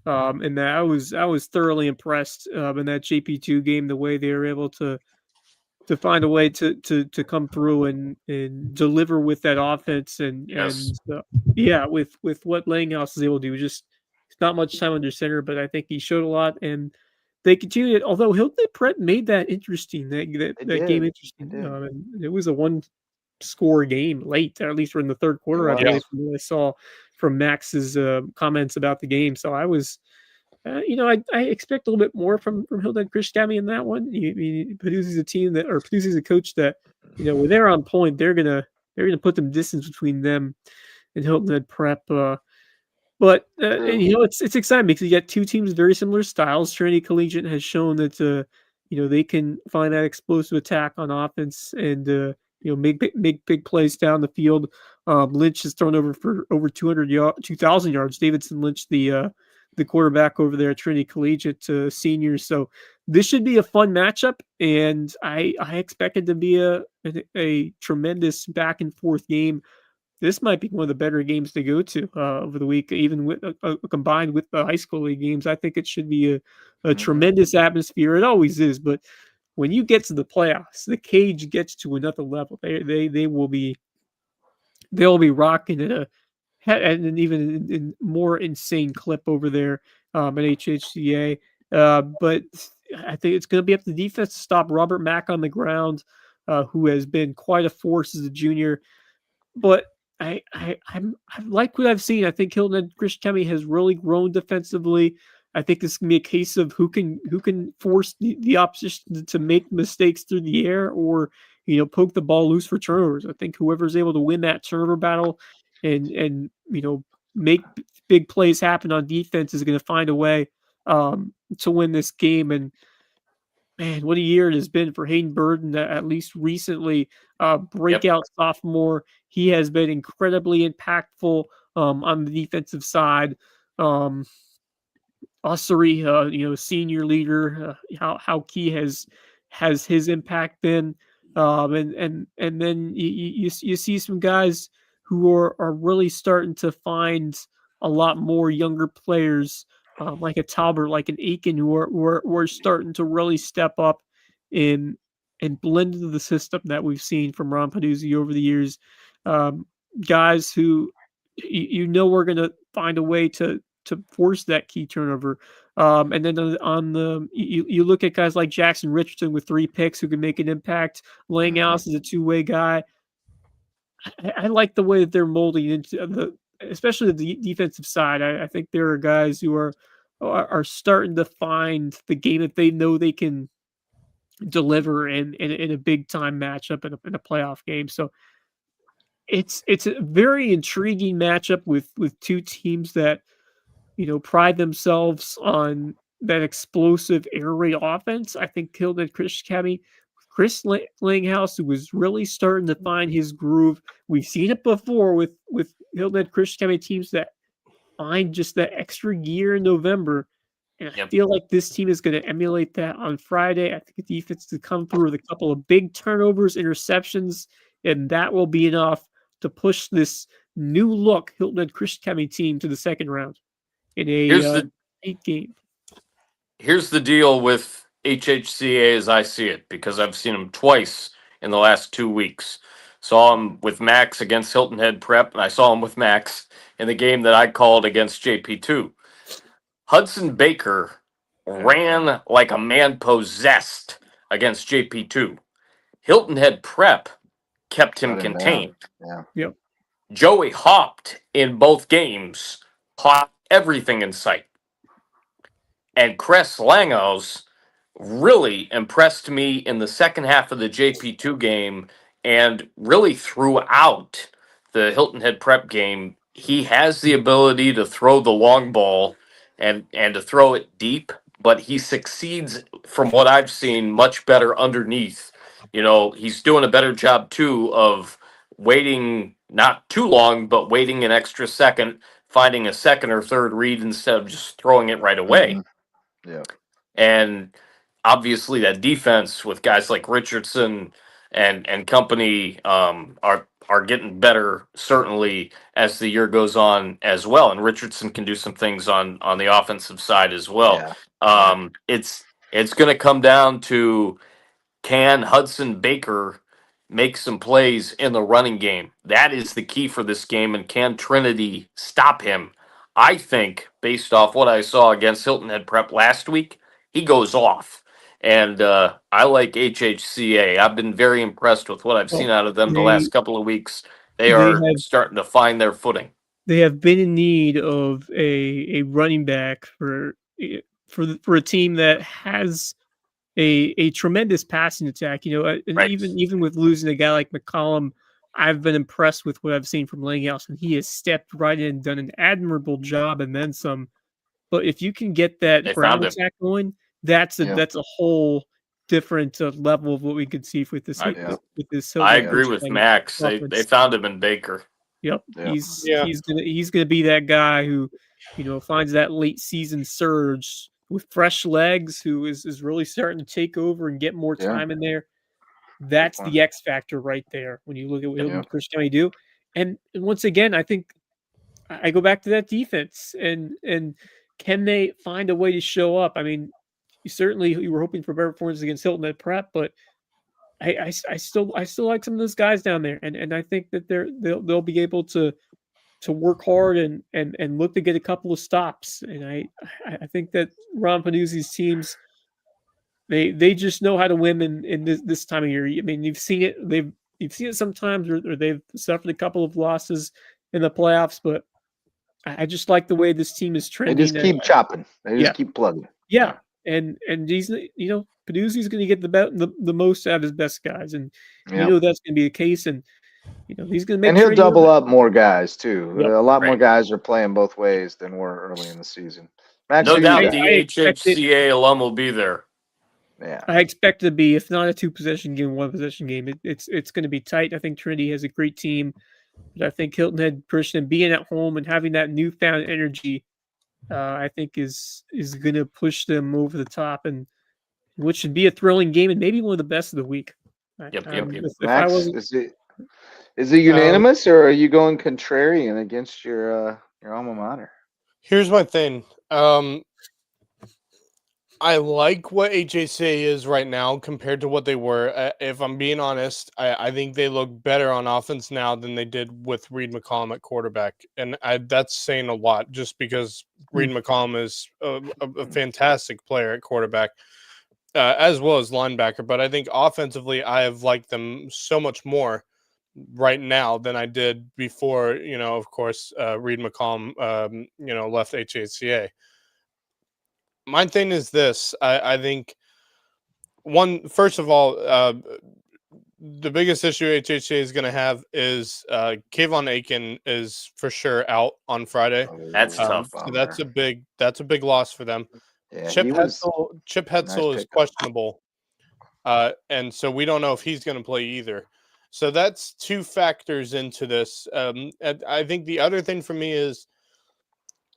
S3: And that I was thoroughly impressed in that JP2 game, the way they were able to find a way to come through and deliver with that offense
S2: Yes.
S3: yeah, with what Langhouse is able to do. Just not much time under center, but I think he showed a lot, and they continued. Although Hilton Prep made that interesting, that game interesting,
S1: did.
S3: and it was a one score game late, or at least we're in the third quarter, I
S1: was.
S3: believe, from what I saw from Max's comments about the game. So I was. I expect a little bit more from Hilton Christami in that one. Peduzzi's a team that, or Peduzzi's a coach that, when they're on point, they're gonna put some distance between them and Hilton Head Prep. But and, it's exciting because you got two teams with very similar styles. Trinity Collegiate has shown that they can find that explosive attack on offense and make big plays down the field. Lynch has thrown over for over 2,000 yards. Davidson Lynch, the quarterback over there at Trinity Collegiate, seniors. So this should be a fun matchup, and I expect it to be a tremendous back and forth game. This might be one of the better games to go to over the week, even with combined with the high school league games. I think it should be a tremendous atmosphere. It always is, but when you get to the playoffs, the cage gets to another level. They will be rocking at an even in more insane clip over there at HHCA. But I think it's going to be up to the defense to stop Robert Mack on the ground, who has been quite a force as a junior. But I like what I've seen. I think Hilton Christiani has really grown defensively. I think this can be a case of who can force the opposition to make mistakes through the air, or poke the ball loose for turnovers. I think whoever's able to win that turnover battle and make big plays happen on defense is going to find a way to win this game. And man, what a year it has been for Hayden Burden, at least recently. Breakout sophomore. He has been incredibly impactful on the defensive side. Ossery, senior leader, how key has his impact been? And then you see some guys who are really starting to find a lot more younger players, like a Talbert, like an Aiken, who are starting to really step up and blend into the system that we've seen from Ron Peduzzi over the years. Guys who we're going to find a way to force that key turnover. And then on the you look at guys like Jackson Richardson with 3 picks who can make an impact. Langhouse is a two-way guy. I like the way that they're molding into especially the defensive side. I think there are guys who are starting to find the game that they know they can deliver in a big time matchup in a playoff game. So it's a very intriguing matchup with two teams that pride themselves on that explosive air raid offense. I think Hilton Chris Langhouse, who was really starting to find his groove. We've seen it before with Hilton Chris teams that find just that extra gear in November. And I feel like this team is going to emulate that on Friday. I think the defense to come through with a couple of big turnovers, interceptions, and that will be enough to push this new look Hilton Chris team to the second round in a 8 game.
S2: Here's the deal with HHCA as I see it, because I've seen them twice in the last 2 weeks. Saw him with Max against Hilton Head Prep, and I saw him with Max in the game that I called against JP2. Hudson Baker ran like a man possessed against JP2. Hilton Head Prep kept him contained.
S3: Yep.
S2: Joey hopped in both games, caught everything in sight. And Cress Langos really impressed me in the second half of the JP2 game and really throughout the Hilton Head Prep game. He has the ability to throw the long ball and to throw it deep, but he succeeds from what I've seen much better underneath. You know, he's doing a better job too of waiting not too long, but waiting an extra second, finding a second or third read instead of just throwing it right away.
S1: Mhm. Yeah.
S2: And obviously that defense with guys like Richardson and company are getting better certainly as the year goes on as well. And Richardson can do some things on the offensive side as well.
S1: Yeah. Yeah.
S2: It's going to come down to, can Hudson Baker make some plays in the running game? That is the key for this game. And can Trinity stop him? I think, based off what I saw against Hilton Head Prep last week, he goes off. And I like HHCA. I've been very impressed with what I've seen
S3: Well,
S2: out of them the
S3: they
S2: last couple of weeks. They
S3: they
S2: are
S3: have
S2: starting to find their footing.
S3: they have been in need of a running back for a team that has a tremendous passing attack. And
S2: Right.
S3: even with losing a guy like McCollum, I've been impressed with what I've seen from Langhouse, and he has stepped right in and done an admirable job, and then some. But if you can get that
S2: They
S3: ground
S2: found him.
S3: attack going, that's a
S1: Yeah.
S3: that's a whole different level of what we could see with this
S2: I-
S3: with this
S2: I
S3: Hilton
S2: agree
S3: coach
S2: with
S3: playing
S2: Max. They
S3: offense.
S2: found him in Baker.
S3: Yep,
S1: Yeah.
S4: Yeah.
S3: he's gonna be that guy who, finds that late season surge with fresh legs, who is really starting to take over and get more
S1: Yeah.
S3: time in there.
S1: Good
S3: That's
S1: one.
S3: the X factor right there when you look at what Hilton
S1: Yeah.
S3: Christian do. And once again, I think I go back to that defense and can they find a way to show up? I mean, you were hoping for better performances against Hilton at prep, but I still like some of those guys down there, and I think that they'll be able to work hard and look to get a couple of stops. And I think that Ron Panuzzi's teams, they just know how to win in this time of year. I mean, you've seen it sometimes, or they've suffered a couple of losses in the playoffs, but I just like the way this team is
S1: They
S3: trending.
S1: just keep chopping. They
S3: Yeah.
S1: just keep plugging.
S3: Yeah, and he's Peduzzi's going to get the most out of his best guys, and
S1: Yeah.
S3: that's going to be the case, and he's going to make
S1: And he'll
S3: Trinity
S1: double
S3: better.
S1: up more guys too.
S3: Yep.
S1: A lot more
S2: Right.
S1: guys are playing both ways than were early in the season. Max,
S2: No
S1: who you
S2: doubt
S1: got?
S2: the
S3: I expect it.
S2: HHCA alum will be there.
S1: Yeah.
S3: I expect it to be, if not a 2-possession game, 1-possession game. It's going to be tight. I think Trinity has a great team, but I think Hilton Head Christian being at home and having that newfound energy, I think is going to push them over the top, and which should be a thrilling game and maybe one of the best of the week.
S2: Yep.
S3: If I
S1: Max,
S3: wasn't,
S1: is it unanimous or are you going contrarian against your alma mater?
S4: Here's my thing. I like what HHCA is right now compared to what they were. If I'm being honest, I think they look better on offense now than they did with Reed McCollum at quarterback. And that's saying a lot just because Reed McCollum is a fantastic player at quarterback, as well as linebacker. But I think offensively, I have liked them so much more right now than I did before, of course, Reed McCollum, left HHCA. My thing is this. I think first of all, the biggest issue HHA is going to have is Kayvon Aiken is for sure out on Friday.
S2: That's tough.
S4: So that's a big loss for them.
S1: Yeah,
S4: Chip
S1: he was
S4: Hetzel is
S1: pickup.
S4: questionable, and so we don't know if he's going to play either. So that's two factors into this. And I think the other thing for me is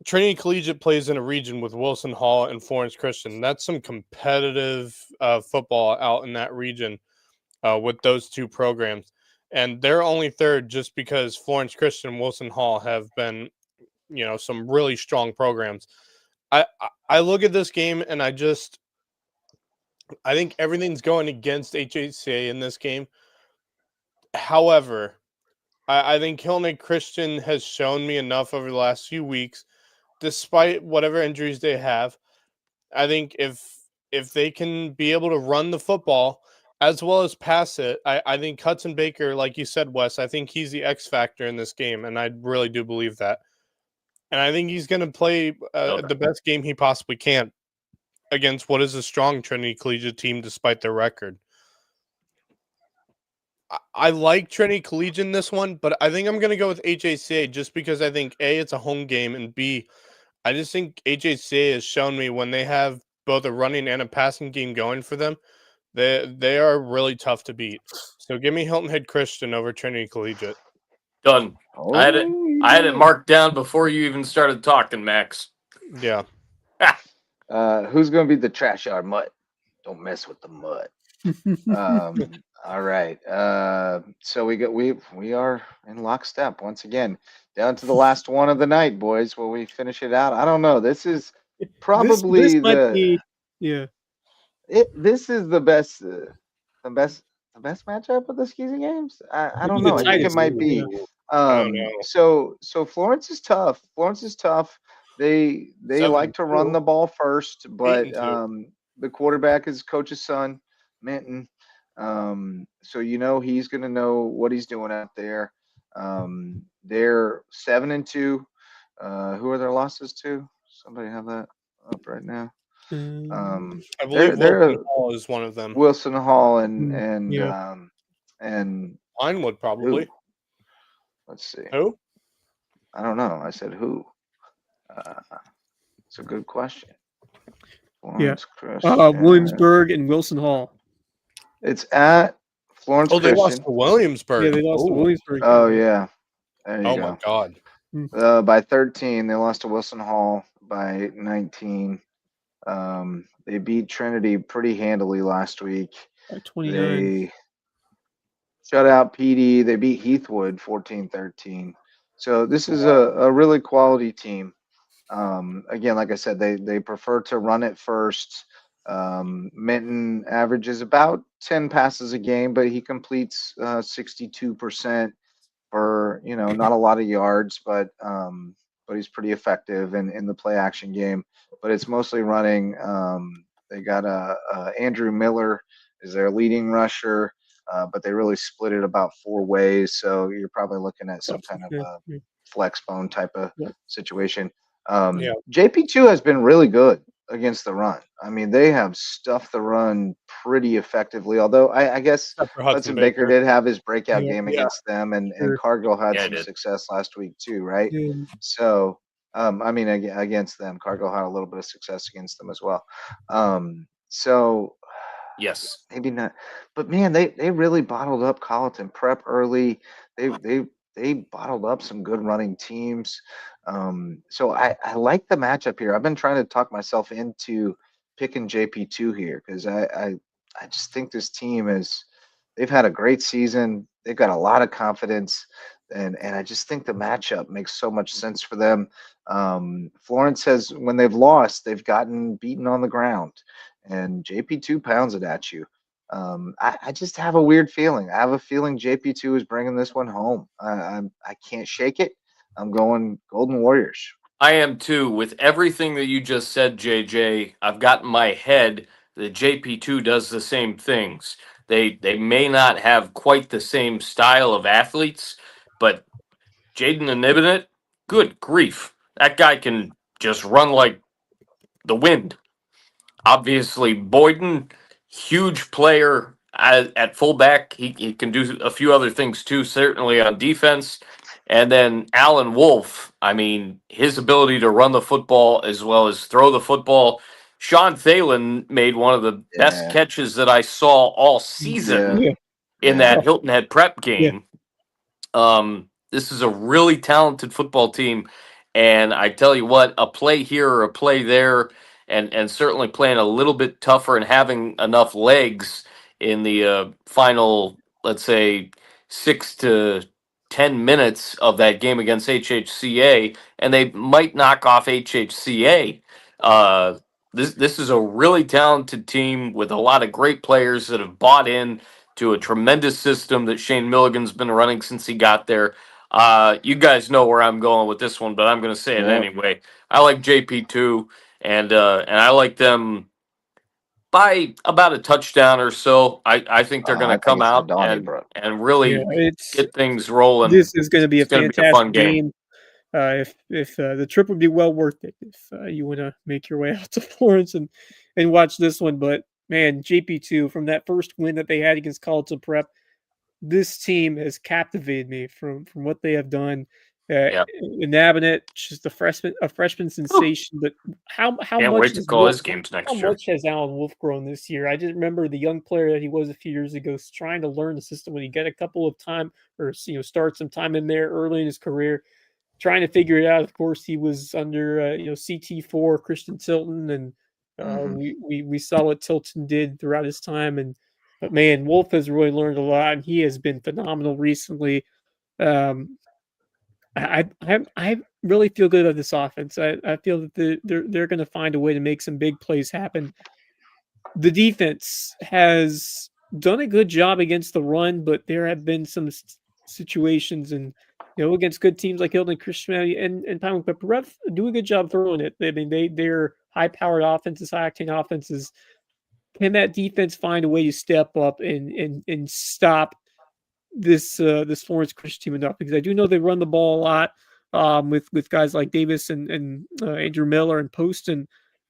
S4: Trinity Collegiate plays in a region with Wilson Hall and Florence Christian. That's some competitive football out in that region with those two programs. And they're only third just because Florence Christian and Wilson Hall have been, some really strong programs. I look at this game and I think everything's going against HHCA in this game. However, I think Hilton Christian has shown me enough over the last few weeks, despite whatever injuries they have. I think if they can be able to run the football as well as pass it, I think Hudson Baker, like you said, Wes, I think he's the X factor in this game, and I really do believe that. And I think he's going to play the best game he possibly can. against what is a strong Trinity Collegiate team despite their record. I like Trinity Collegiate in this one, but I think I'm going to go with HHCA just because I think A, it's a home game, and B, I just think HHCA has shown me when they have both a running and a passing game going for them, they are really tough to beat. So give me Hilton Head Christian over Trinity Collegiate.
S2: Done.
S1: Oh,
S2: I had it marked down before you even started talking, Max.
S4: Yeah.
S1: who's going to be the trash yard mutt? Don't mess with the mud. All right. So we are in lockstep once again, down to the last one of the night, boys. Will we finish it out? I don't know. This is probably
S3: this might be, yeah.
S1: This is the best, the best matchup of the SCISA games. I don't
S3: Maybe
S1: know.
S3: the
S1: I think it
S3: tightest,
S1: might be.
S3: yeah.
S4: I don't know.
S1: So Florence is tough. Florence is tough. They
S4: 7-2.
S1: like to run the ball first, but
S4: 8-2.
S1: the quarterback is coach's son, Minton. So he's going to know what he's doing out there. They're 7-2. Who are their losses to? Somebody have that up right now.
S4: I believe
S1: they're
S4: Wilson Hall is one of them.
S1: Wilson Hall
S3: Yeah.
S1: and
S4: Linewood probably.
S1: who? Let's see.
S4: Who?
S1: I don't know. I said who. It's a good question. Florence Christian.
S3: Williamsburg and Wilson Hall.
S1: It's at Florence
S4: Oh, they
S1: Christian.
S4: lost to Williamsburg.
S3: Yeah, they lost to
S4: Ooh.
S3: Williamsburg.
S1: Oh yeah. There you
S4: Oh
S1: go.
S4: my God.
S1: By 13, they lost to Wilson Hall by 19. They beat Trinity pretty handily last week.
S3: By 29.
S1: They shut out PD. They beat Heathwood 14-13. So this is a really quality team. Again, like I said, they prefer to run it first. Minton averages about 10 passes a game, but he completes 62% for not a lot of yards, but he's pretty effective in the play action game. But it's mostly running. They got Andrew Miller is their leading rusher, but they really split it about 4 ways. So you're probably looking at some kind of a flex bone type of situation. JP2 has been really good against the run. I mean, they have stuffed the run pretty effectively. Although I guess Hudson Baker did have his breakout game against them, and Cargill had some success last week too, right?
S3: Yeah.
S1: So, I mean, against them, Cargill had a little bit of success against them as well. So,
S2: yes,
S1: maybe not, but man, they really bottled up Colleton Prep early. They bottled up some good running teams. So I like the matchup here. I've been trying to talk myself into picking JP2 here because I just think this team they've had a great season. They've got a lot of confidence, and I just think the matchup makes so much sense for them. Florence when they've lost, they've gotten beaten on the ground, and JP2 pounds it at you. I just have a weird feeling. I have a feeling JP2 is bringing this one home. I can't shake it. I'm going Golden Warriors.
S2: I am too. With everything that you just said, JJ, I've got in my head that JP2 does the same things. They may not have quite the same style of athletes, but Jaden Inibinit, good grief. That guy can just run like the wind. Obviously, Boyden, huge player at fullback. He can do a few other things too, certainly on defense. And then Alan Wolf, I mean, his ability to run the football as well as throw the football. Sean Thalen made one of the best catches that I saw all season in that Hilton Head Prep game. This is a really talented football team. And I tell you what, a play here or a play there, and certainly playing a little bit tougher and having enough legs in the final, let's say, 6 to 10 minutes of that game against HHCA, and they might knock off HHCA. This is a really talented team with a lot of great players that have bought in to a tremendous system that Shane Milligan's been running since he got there. You guys know where I'm going with this one, but I'm going to say it anyway. I like JP2, and I like them by about a touchdown or so. I think they're going to come out and really get things rolling.
S3: This is going to be a
S2: fun
S3: fantastic game. if the trip would be well worth it if you want to make your way out to Florence and watch this one. But man, JP2 from that first win that they had against Colleton Prep, this team has captivated me from what they have done.
S2: Yeah.
S3: Nabonet, just a freshman sensation. But how
S2: Can't
S3: much
S2: wait to
S3: has
S2: call
S3: Wolf,
S2: his games
S3: how
S2: next year.
S3: much has Alan Wolf grown this year? I just remember the young player that he was a few years ago, trying to learn the system when he got a couple of time or start some time in there early in his career, trying to figure it out. Of course, he was under CT4 Christian Tilton, and we saw what Tilton did throughout his time. But man, Wolf has really learned a lot, and he has been phenomenal recently. I really feel good about this offense. I feel that they're going to find a way to make some big plays happen. The defense has done a good job against the run, but there have been some situations and against good teams like Hilton Christian and Pine Pepper Ref do a good job throwing it. I mean, they're high powered offenses, high octane offenses. Can that defense find a way to step up and stop this Florence Christian team enough? Because I do know they run the ball a lot with guys like Davis and Andrew Miller and Poston.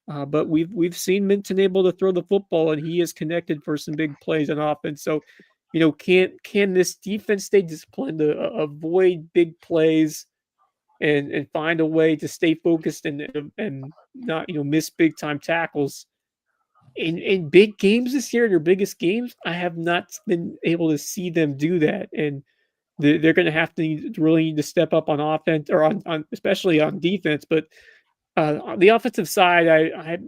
S3: But we've seen Minton able to throw the football, and he is connected for some big plays on offense. So, can this defense stay disciplined to avoid big plays and find a way to stay focused and not miss big time tackles in big games this year, their biggest games? I have not been able to see them do that, and they're going to have to really need to step up on offense or on especially on defense. But on the offensive side, I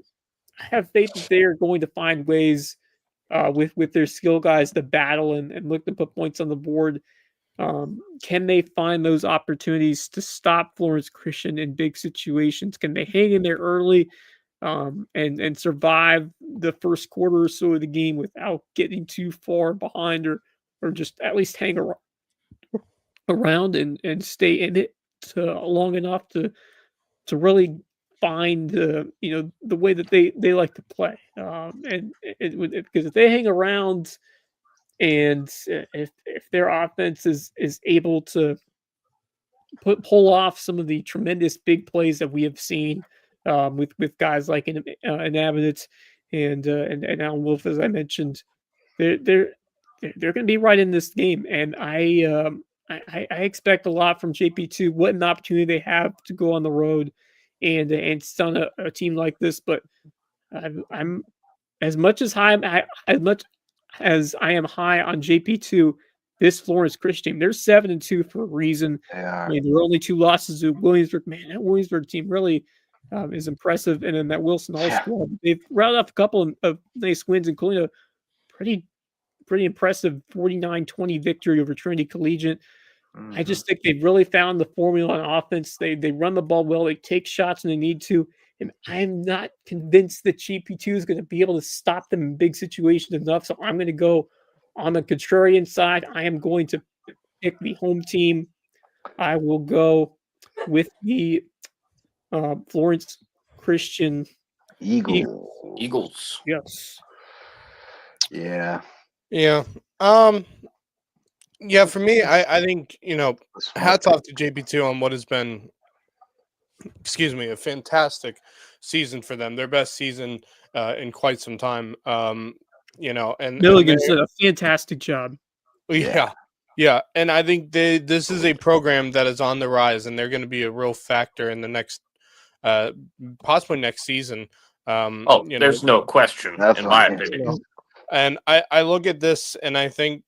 S3: have faith that they are going to find ways with their skill guys to battle and look to put points on the board. Can they find those opportunities to stop Florence Christian in big situations? Can they hang in there early and survive the first quarter or so of the game without getting too far behind or just at least hang around and stay in it long enough to really find the way that they like to play, and because if they hang around and if their offense is able to pull off some of the tremendous big plays that we have seen with guys like Inhabitants and Alan Wolf, as I mentioned, they're going to be right in this game, and I expect a lot from JP2. What an opportunity they have to go on the road and stun a team like this. But I'm as much as I am high on JP2. This Florence Christian team, they're 7-2 for a reason.
S1: They are.
S3: I mean, there are only 2 losses to Williamsburg. Man, that Williamsburg team really is impressive. And then that Wilson Hall squad, they've routed off a couple of nice wins, including a pretty impressive 49-20 victory over Trinity Collegiate. I just think they've really found the formula on offense. They run the ball well. They take shots when they need to. And I'm not convinced that GP2 is going to be able to stop them in big situations enough. So I'm going to go on the contrarian side. I am going to pick the home team. I will go with the Florence Christian
S2: Eagles.
S3: Yes.
S1: Yeah.
S4: Yeah. Yeah, for me, I think, hats off to JP2 on what has been, a fantastic season for them. Their best season in quite some time. And
S3: Milligan did a fantastic job.
S4: Yeah. And I think this is a program that is on the rise, and they're going to be a real factor in the next, possibly next season.
S2: There's no question, in my opinion.
S4: And I look at this and I think,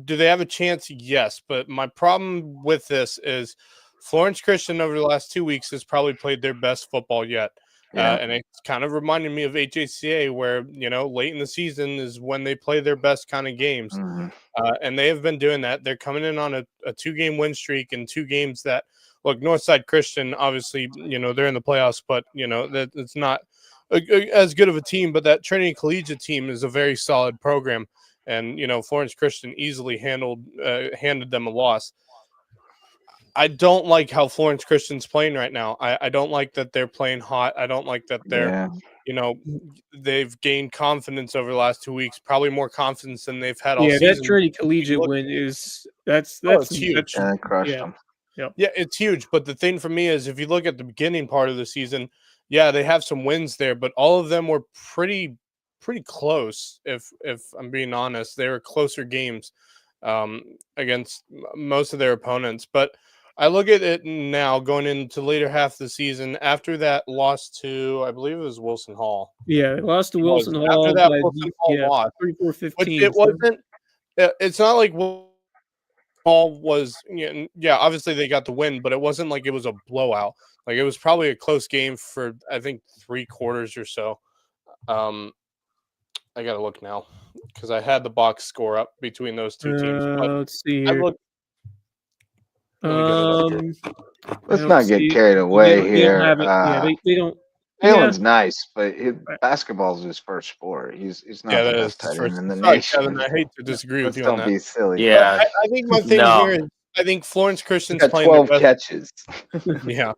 S4: do they have a chance? Yes. But my problem with this is Florence Christian over the last 2 weeks has probably played their best football yet. And it's kind of reminded me of HHCA where, late in the season is when they play their best kind of games. And they have been doing that. They're coming in on a 2-game win streak and 2 games that, look, Northside Christian, obviously, they're in the playoffs, but, that it's not as good of a team, but that Trinity Collegiate team is a very solid program, and Florence Christian easily handed them a loss. I don't like how Florence Christian's playing right now. I don't like that they're playing hot. I don't like that they're they've gained confidence over the last 2 weeks, probably more confidence than they've had all season.
S3: That Trinity Collegiate win is that's
S4: huge.
S1: And crushed them.
S3: Yep.
S4: Yeah, it's huge. But the thing for me is, if you look at the beginning part of the season, yeah, they have some wins there, but all of them were pretty close. If I'm being honest, they were closer games against most of their opponents. But I look at it now going into later half of the season. After that loss to, I believe it was Wilson Hall.
S3: Yeah, they lost to Wilson
S4: After
S3: Hall.
S4: that,
S3: By,
S4: Wilson Hall lost,
S3: 34-15.
S4: which it wasn't. It's not like Hall was, yeah, obviously they got the win, but it wasn't like it was a blowout. Like it was probably a close game for I think 3 quarters or so. I gotta look now because I had the box score up between those two teams. But
S3: Let's see
S4: I
S3: here.
S4: look. Let me get it up here.
S1: Let's not get carried
S3: They
S1: away
S3: don't
S1: here.
S3: have it. Yeah, they don't.
S1: Jalen's nice, but basketball's his first sport. He's not
S4: Yeah,
S1: the
S4: that is
S1: best tight
S4: first.
S1: end in the
S4: Sorry,
S1: nation.
S4: Kevin. I hate to disagree with
S1: Let's
S4: you on
S1: don't
S4: that.
S1: be silly.
S2: Yeah.
S4: I think my thing
S2: No.
S4: here is I think Florence
S1: He's
S4: Christian's
S1: got
S4: playing their
S1: 12
S4: best.
S1: catches.
S4: Yeah,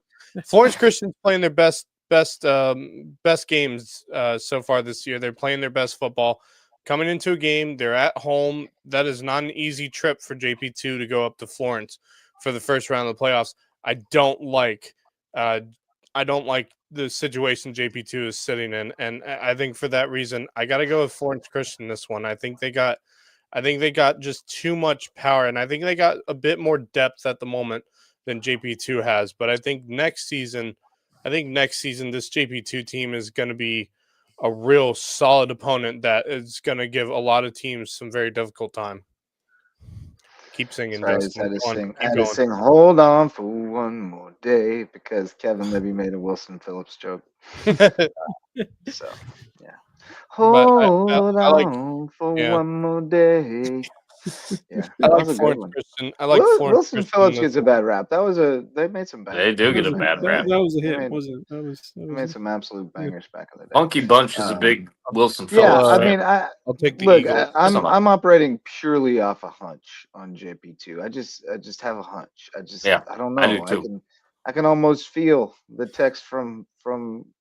S4: Florence Christian's playing their best games so far this year. They're playing their best football. Coming into a game, they're at home. That is not an easy trip for JP2 to go up to Florence for the first round of the playoffs. I don't like the situation JP2 is sitting in, and I think for that reason, I got to go with Florence Christian this one. I think they got just too much power, and I think they got a bit more depth at the moment than JP2 has. But I think next season, this JP2 team is going to be a real solid opponent that is going to give a lot of teams some very difficult time. Keep singing,
S1: Sorry, I
S4: Justin.
S1: had to sing "Hold On for One More Day" because Kevin Libby made a Wilson Phillips joke. So, yeah. Hold on for one more day. Yeah,
S4: I
S1: that
S4: like
S1: was a good
S4: Florence
S1: one.
S4: Christian. I like Florence
S1: Wilson
S4: Christian
S1: Phillips gets a bad rap. They made some bangers.
S2: They do get a
S3: That
S2: bad rap.
S3: was a
S1: They
S3: hit,
S1: made-
S3: wasn't it? That was
S1: made some absolute bangers back in the day.
S2: Funky Bunch is a big Wilson
S1: Yeah,
S2: Phillips.
S1: I
S2: fan.
S1: mean,
S4: I'll take the
S1: look,
S4: Eagles.
S1: I'm operating purely off a hunch on JP2. I just have a hunch. I don't know.
S2: I do too.
S1: I can almost feel the text from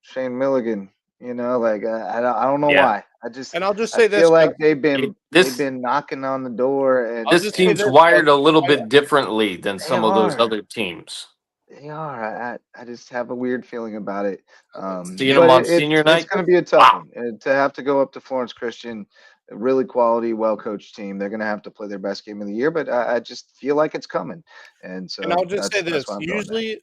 S1: Shane Milligan. Like I don't know why.
S4: And I'll just say
S1: I feel
S4: this,
S1: like they've been
S2: This
S1: knocking on the door, and
S2: this
S4: just say
S2: team's
S4: this,
S2: wired a little bit differently than
S1: They
S2: some of those
S1: are.
S2: other teams.
S1: they are. I just have a weird feeling about it.
S2: Seeing them on
S1: But
S2: senior
S1: it's
S2: night,
S1: going to be a tough
S2: wow.
S1: one. And to have to go up to Florence Christian, a really quality, well-coached team. They're going to have to play their best game of the year, but I just feel like it's coming. And so,
S4: and I'll just say this:
S1: that's why I'm going there.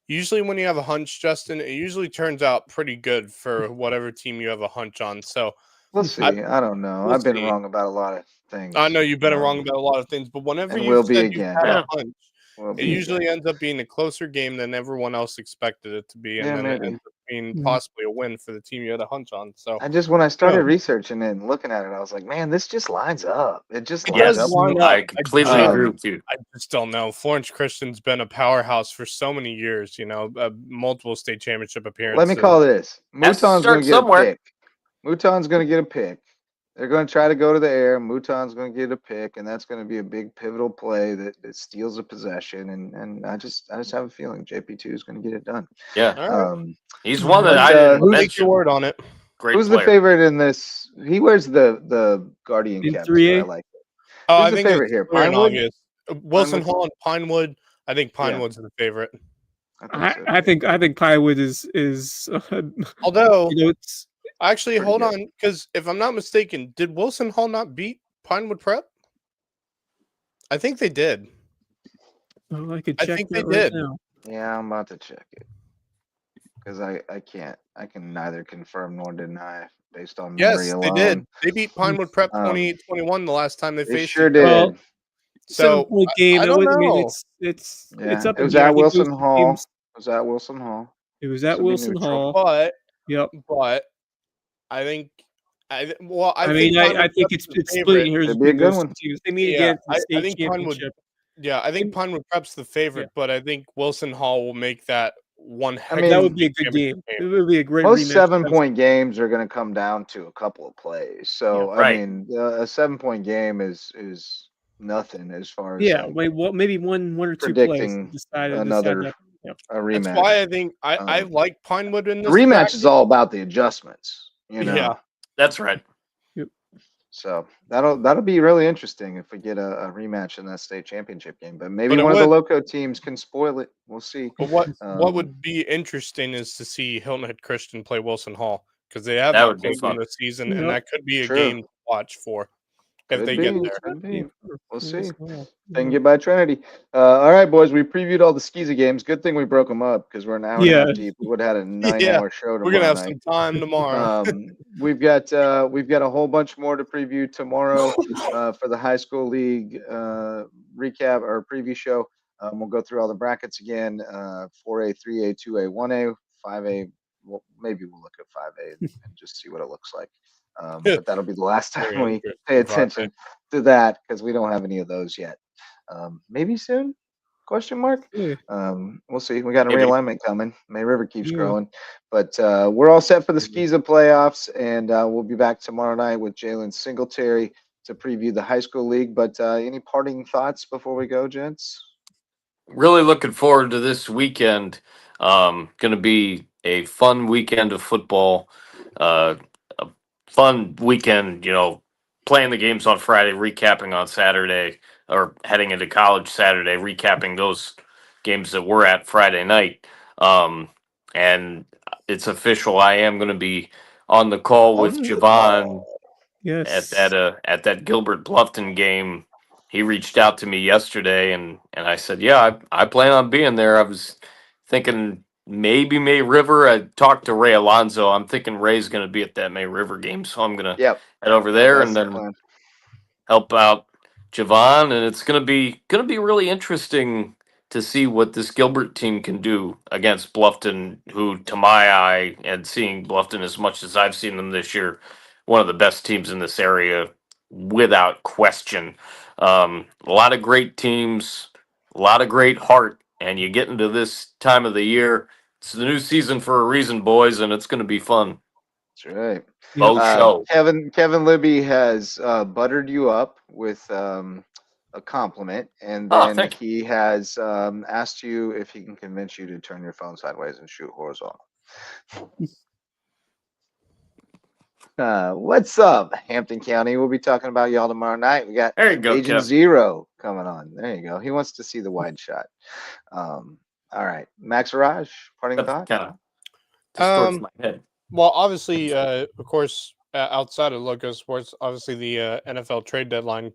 S4: usually when you have a hunch, Justin, it usually turns out pretty good for whatever team you have a hunch on. So
S1: We'll see. I don't know.
S4: we'll
S1: I've been
S4: see.
S1: wrong about a lot of things.
S4: I know you've been wrong about a lot of things, but whenever
S1: and
S4: you've
S1: will be
S4: said you've
S1: again.
S4: had
S2: Yeah.
S4: a hunch,
S1: Will
S4: it
S1: be
S4: usually
S1: again.
S4: ends up being a closer game than everyone else expected it to be, and
S1: Yeah,
S4: then
S1: maybe.
S4: it ends up being possibly a win for the team you had a hunch on. So
S1: when I started
S4: Yeah.
S1: researching it and looking at it, I was like, man, this just lines up. It just
S4: It
S1: lines
S4: does
S1: up.
S4: line up.
S2: I completely
S1: Um,
S2: agree with you.
S4: I just don't know. Florence Christian's been a powerhouse for so many years, multiple state championship appearances.
S1: Let me call this.
S2: Has to
S1: Mouton's
S2: start
S1: going to get
S2: somewhere.
S1: a pick. Mouton's going to get a pick. They're going to try to go to the air. Mouton's going to get a pick, and that's going to be a big pivotal play that steals a possession. And I just have a feeling JP2 is going to get it done.
S2: Yeah,
S4: All right.
S2: he's one that
S1: but,
S2: I didn't
S4: We'll take
S2: mention.
S4: your word on it.
S2: Great
S1: Who's
S2: player.
S1: the favorite in this? He wears the Guardian
S3: In
S1: cap.
S3: 3A?
S1: I like it.
S4: Oh,
S1: Who's
S4: I
S1: the
S4: think
S1: favorite
S4: it's
S1: here?
S4: clear and
S1: Pinewood?
S4: obvious. Wilson
S1: Pinewood?
S4: Hall and Pinewood. I think Pinewood's the favorite.
S3: I think Pinewood is
S4: Although,
S3: it's
S4: actually,
S1: pretty
S4: hold
S1: good.
S4: on, because if I'm not mistaken, did Wilson Hall not beat Pinewood Prep? I think they did.
S3: oh, I could
S4: I
S3: check
S4: think
S3: that
S4: they
S3: right
S4: did.
S3: now.
S1: Yeah, I'm about to check it because I can't. I can neither confirm nor deny based on memory
S4: Yes,
S1: alone.
S4: they did. They beat Pinewood Prep
S1: Um,
S4: 28-21 the last time they
S1: They
S4: faced
S1: sure
S4: each other.
S1: did.
S3: Well,
S4: So
S3: 7-point game.
S4: I don't know.
S3: It's
S1: Yeah,
S3: up
S1: it
S3: in
S1: was
S3: there. I
S1: at
S3: think those
S1: Wilson
S3: two
S1: Hall.
S3: teams-
S1: It was at Wilson Hall.
S3: It was
S1: This
S3: at
S1: will be
S3: Wilson
S1: neutral.
S3: Hall.
S4: But
S3: Yep.
S4: I think
S3: I
S4: think
S3: mean, I
S4: Pinewood
S3: think
S4: Prep's
S3: it's
S4: the
S3: split
S4: favorite.
S3: hairs
S1: It'd be a
S3: between
S1: good
S3: those
S1: one.
S3: two teams. They meet
S4: Yeah,
S3: again for
S4: I
S3: the state
S4: think Pinewood.
S3: championship.
S4: Yeah, I think Pinewood Prep's the favorite, but I think Wilson Hall will make that one heck
S1: mean,
S3: That
S4: of
S3: would be a
S4: state
S3: good game.
S4: championship
S3: It would be a great
S1: Most
S3: rematch.
S1: 7-point games are going to come down to a couple of plays. So
S2: Yeah, right.
S1: I mean, a 7-point game is nothing as far as
S3: Yeah,
S1: like
S3: wait, well, maybe one or two
S1: predicting
S3: plays decide
S1: another
S3: that. Yep.
S1: a rematch.
S4: That's why I think I
S1: Um,
S4: like Pinewood in
S1: The
S4: this
S1: rematch
S4: bracket.
S1: is all about the adjustments.
S4: Yeah.
S2: That's right.
S1: So that'll be really interesting if we get a rematch in that state championship game. But maybe
S4: But it
S1: one of the
S4: would.
S1: Loco teams can spoil it. We'll see.
S4: But what
S1: Um,
S4: would be interesting is to see Hilton Head Christian play Wilson Hall because they have
S2: That would be
S4: played them
S2: fun.
S4: this season, and
S3: Yep.
S4: that could be a
S1: True.
S4: game to watch for if
S1: Could
S4: they
S1: be.
S4: get there.
S1: Could be. We'll see.
S3: Well,
S1: They can get by Trinity. All right, boys. We previewed all the SCISA games. Good thing we broke them up because we're an hour and a
S3: Yeah.
S1: half deep. We would have had a
S4: Yeah,
S1: 9-hour show
S4: we're gonna
S1: tomorrow
S4: have
S1: night.
S4: some time tomorrow.
S1: We've got a whole bunch more to preview tomorrow for the high school league recap or preview show. We'll go through all the brackets again: 4A, 3A, 2A, 1A, 5A. Well, maybe we'll look at 5A and just see what it looks like. But that'll be the last
S4: We're
S1: time
S4: gonna
S1: we
S4: do it
S1: pay
S4: for 5A.
S1: attention to that because we don't have any of those yet. Maybe soon? Question mark.
S3: Yeah.
S1: We'll see. We got a
S2: Maybe.
S1: realignment coming. May River keeps
S3: Yeah.
S1: growing, but we're all set for the SCISA playoffs, and we'll be back tomorrow night with Jalen Singletary to preview the high school league. But any parting thoughts before we go, gents?
S2: Really looking forward to this weekend. Going to be a fun weekend of football. A fun weekend, playing the games on Friday, recapping on Saturday, or heading into college Saturday, recapping those games that were at Friday night. And it's official. I am going to be on the call with
S1: On the
S2: Javon
S3: Yes.
S2: at that Gilbert Bluffton game. He reached out to me yesterday, and I said, "Yeah, I plan on being there." I was thinking maybe May River. I talked to Ray Alonso. I'm thinking Ray's going to be at that May River game, so I'm going to
S1: Yep,
S2: head over there
S1: that's
S2: and
S1: the
S2: then
S1: plan.
S2: help out Javon, and it's gonna be really interesting to see what this Gilbert team can do against Bluffton, who, to my eye, and seeing Bluffton as much as I've seen them this year, one of the best teams in this area, without question. A lot of great teams, a lot of great heart, and you get into this time of the year. It's the new season for a reason, boys, and it's going to be fun.
S1: That's right.
S3: Yep.
S2: Oh, show.
S1: Kevin Libby has buttered you up with a compliment, and
S2: Oh,
S1: then
S2: thank you.
S1: he has asked you if he can convince you to turn your phone sideways and shoot horizontal. What's up, Hampton County? We'll be talking about y'all tomorrow night. We got
S2: There you go,
S1: Agent
S2: Kev.
S1: Zero coming on. There you go. He wants to see the wide shot. All right, Max Raj, parting
S2: That
S1: thought.
S2: kind of distorts
S4: Um,
S2: my head.
S4: Well, obviously, of course, outside of LowcoSports, obviously the NFL trade deadline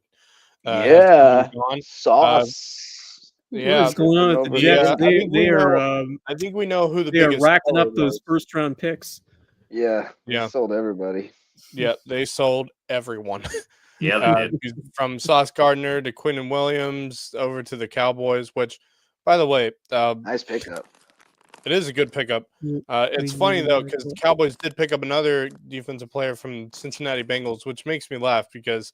S4: has come and
S1: Yeah,
S4: gone.
S1: sauce.
S3: What
S4: Yeah,
S3: is going on with the
S1: Over
S3: Jets?
S1: there.
S4: I think we know who the
S3: They are
S4: biggest
S3: racking
S4: seller
S3: up those
S4: was.
S3: first round picks.
S1: Yeah, we
S4: Yeah.
S1: sold everybody.
S4: Yeah, they sold everyone.
S2: Yeah, they did.
S4: From Sauce Gardner to Quinnen Williams over to the Cowboys, which, by the way,
S1: Nice pickup.
S4: it is a good pickup. It's funny though because the Cowboys did pick up another defensive player from Cincinnati Bengals, which makes me laugh because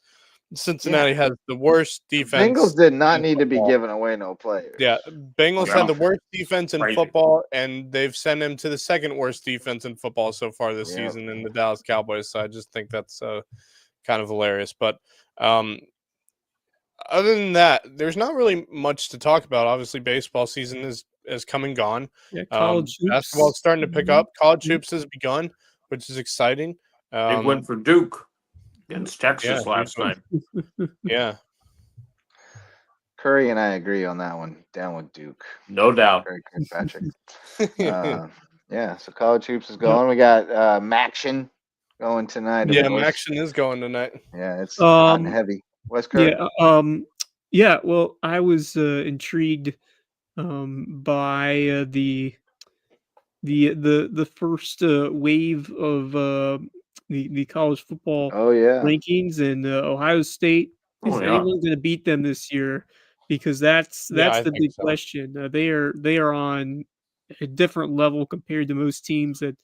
S4: Cincinnati has the worst defense.
S1: Bengals did not
S4: in
S1: need to be
S4: football.
S1: giving away no players.
S4: Yeah, Bengals
S2: Yeah.
S4: had the worst defense in
S2: Crazy.
S4: football, and they've sent him to the second worst defense in football so far this
S1: Yep.
S4: season in the Dallas Cowboys. So I just think that's kind of hilarious. But other than that, there's not really much to talk about. Obviously, baseball season is come and gone.
S3: Yeah, college hoops.
S4: Basketball's starting to pick up. College
S3: Mhm.
S4: hoops has begun, which is exciting.
S2: Big win for Duke against Texas
S4: yeah,
S2: last
S4: Duke
S2: night.
S4: Yeah,
S1: Curry and I agree on that one. Down with Duke.
S2: No doubt.
S1: Curry Kirkpatrick. Yeah, so college hoops is going. We got Maction going tonight.
S4: yeah.
S1: Of course.
S4: Maction is going tonight.
S1: Yeah, it's hot and
S3: Um,
S1: heavy. West Curry.
S3: Yeah. Well, I was intrigued by the first wave of the college football
S1: Oh yeah.
S3: rankings, and Ohio State. Is
S2: Oh, yeah.
S3: anyone going to beat them this year? Because that's
S4: Yeah, I
S3: the
S4: think
S3: big
S4: so.
S3: question. They are on a different level compared to most teams that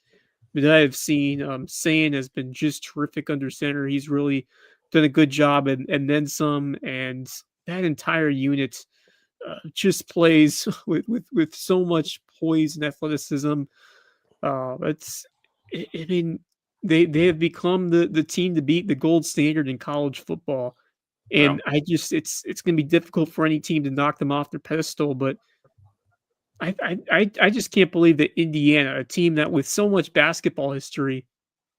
S3: I've seen. Sand has been just terrific under center. He's really done a good job, and then some. And that entire unit just plays with so much poise and athleticism. I mean, they have become the team to beat, the gold standard in college football. And it's going to be difficult for any team to knock them off their pedestal. But I just can't believe that Indiana, a team that with so much basketball history,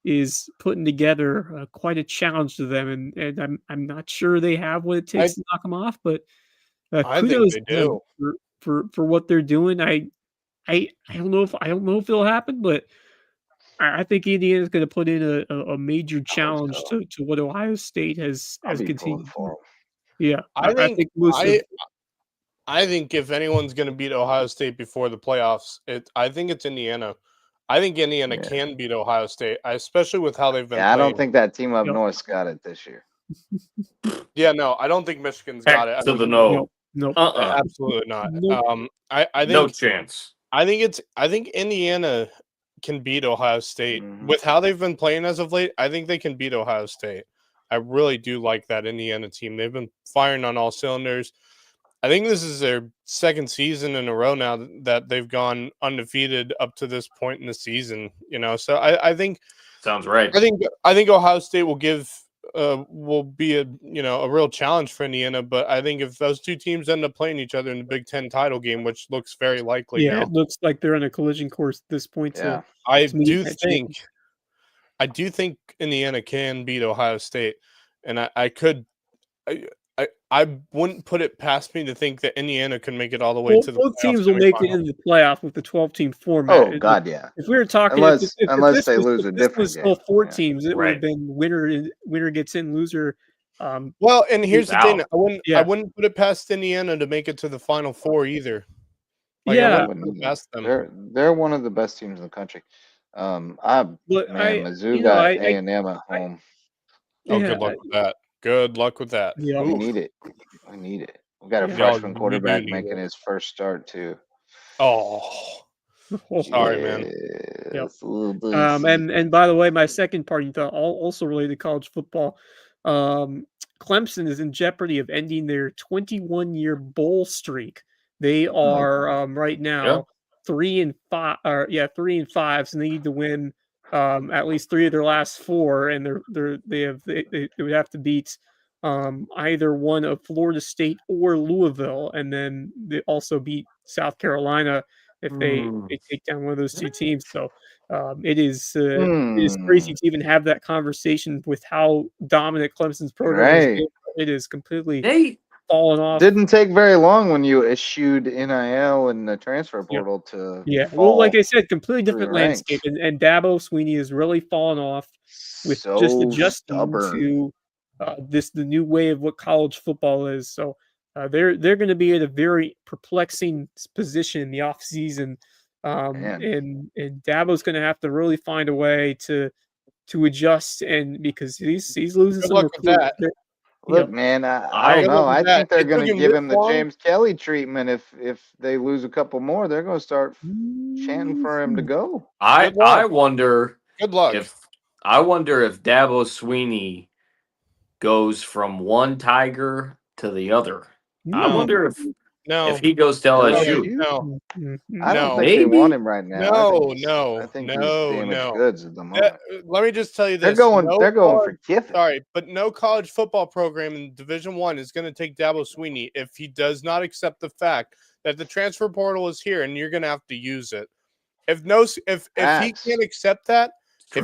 S3: is putting together quite a challenge to them, and I'm not sure they have what it takes to knock them off, but
S4: I think
S3: kudos
S4: they
S3: to them
S4: do.
S3: for what they're doing. I don't know if it'll happen, but I think Indiana's going to put in a major
S1: I hope
S3: challenge
S1: so.
S3: to what Ohio State has
S1: I'll be pulling
S3: continued to do.
S1: for them.
S3: Yeah,
S4: I
S3: I
S4: think
S3: think most of
S4: I think if anyone's going to beat Ohio State before the playoffs, I think it's Indiana. I think Indiana
S1: Yeah.
S4: can beat Ohio State, especially with how they've been
S1: Yeah, I
S4: playing.
S1: don't think that team up
S3: Yep.
S1: north's got it this year.
S4: Yeah, no, I don't think Michigan's got it.
S2: Heck
S4: I
S2: to the
S4: mean,
S2: no.
S3: Nope.
S4: absolutely not.
S3: Nope.
S4: I
S2: No
S4: think
S2: chance.
S4: I think Indiana can beat Ohio State
S1: Mhm.
S4: with how they've been playing as of late. I think they can beat Ohio State. I really do like that Indiana team. They've been firing on all cylinders. I think this is their second season in a row now that they've gone undefeated up to this point in the season. So I think
S2: Sounds right.
S4: I think Ohio State will be a real challenge for Indiana. But I think if those two teams end up playing each other in the Big Ten title game, which looks very likely
S3: Yeah,
S4: now,
S3: it looks like they're on a collision course at this point.
S1: Yeah.
S4: I
S3: to meet
S4: do
S3: that
S4: think Indiana can beat Ohio State, and I wouldn't put it past me to think that Indiana can make it all the way to the
S3: both
S4: playoff
S3: teams will make it
S4: semifinal.
S3: into the playoff with the 12-team format.
S1: Oh God, yeah.
S3: If we were talking,
S1: Unless they lose a
S3: if this
S1: different
S3: was still
S1: game.
S3: 4
S1: Yeah.
S3: teams, it would have
S2: Right.
S3: been winner gets in, loser.
S4: Well, and here's the thing:
S2: out.
S4: I
S3: Yeah.
S4: wouldn't put it past Indiana to make it to the Final Four either. I
S3: Yeah,
S4: wouldn't put it past them.
S1: They're one of the best teams in the country.
S3: but
S1: Mizzou got A&M at home.
S4: Oh,
S3: yeah,
S4: good luck with that. Good luck with that.
S3: yeah.
S1: We
S4: Oof.
S1: need it. We need it. We got a
S3: Yeah.
S1: freshman
S4: we do
S1: quarterback
S4: need
S1: making
S4: it.
S1: his first start too.
S4: Oh, sorry, man.
S3: Yep.
S1: It's a little dicey.
S3: And by the way, my second parting thought, also related to college football. Clemson is in jeopardy of ending their 21-year bowl streak. They are right now 3-5, 3-5, so they need to win at least 3 of their last 4, and they would have to beat either one of Florida State or Louisville, and then they also beat South Carolina if they take down one of those 2 teams. So it is crazy to even have that conversation with how dominant Clemson's program has been.
S1: Right.
S3: It is completely
S2: They
S3: fallen off.
S1: Didn't take very long when you issued NIL and the transfer portal to
S3: Yeah, well, like
S1: fall
S3: I said, completely
S1: through
S3: different
S1: the
S3: landscape,
S1: ranks.
S3: and Dabo Sweeney has really fallen off with just
S1: So
S3: adjusting
S1: stubborn.
S3: to the new way of what college football is. So they're going to be in a very perplexing position in the off season,
S1: Man.
S3: and Dabo's going to have to really find a way to adjust, and because he's losing
S4: Good
S3: some
S4: luck with
S3: recruits.
S4: that.
S1: Look, man, I
S2: I-
S1: don't
S4: Good
S1: know.
S4: luck with
S1: I
S4: that.
S1: think they're
S4: It took
S1: going to
S4: him
S1: give
S4: this
S1: him the
S4: long?
S1: James Kelly treatment. If they lose a couple more, they're going to start chanting for him to go.
S2: I
S4: Good luck.
S2: wonder
S4: Good luck.
S2: if Dabo Sweeney goes from one Tiger to the other. I
S4: No.
S2: wonder
S4: No.
S2: if he goes to LSU.
S4: No.
S1: I don't
S4: No.
S1: think they
S2: Maybe?
S1: want him right now. I think he's
S4: No.
S1: damaged goods at the moment.
S4: Let me just tell you
S1: They're
S4: this.
S1: going.
S4: No
S1: They're going
S4: college-
S1: for Kiffin.
S4: Sorry, but no college football program in Division I is going to take Dabo Sweeney if he does not accept the fact that the transfer portal is here and you're going to have to use it. If he
S1: Facts.
S4: can't accept that,
S2: True.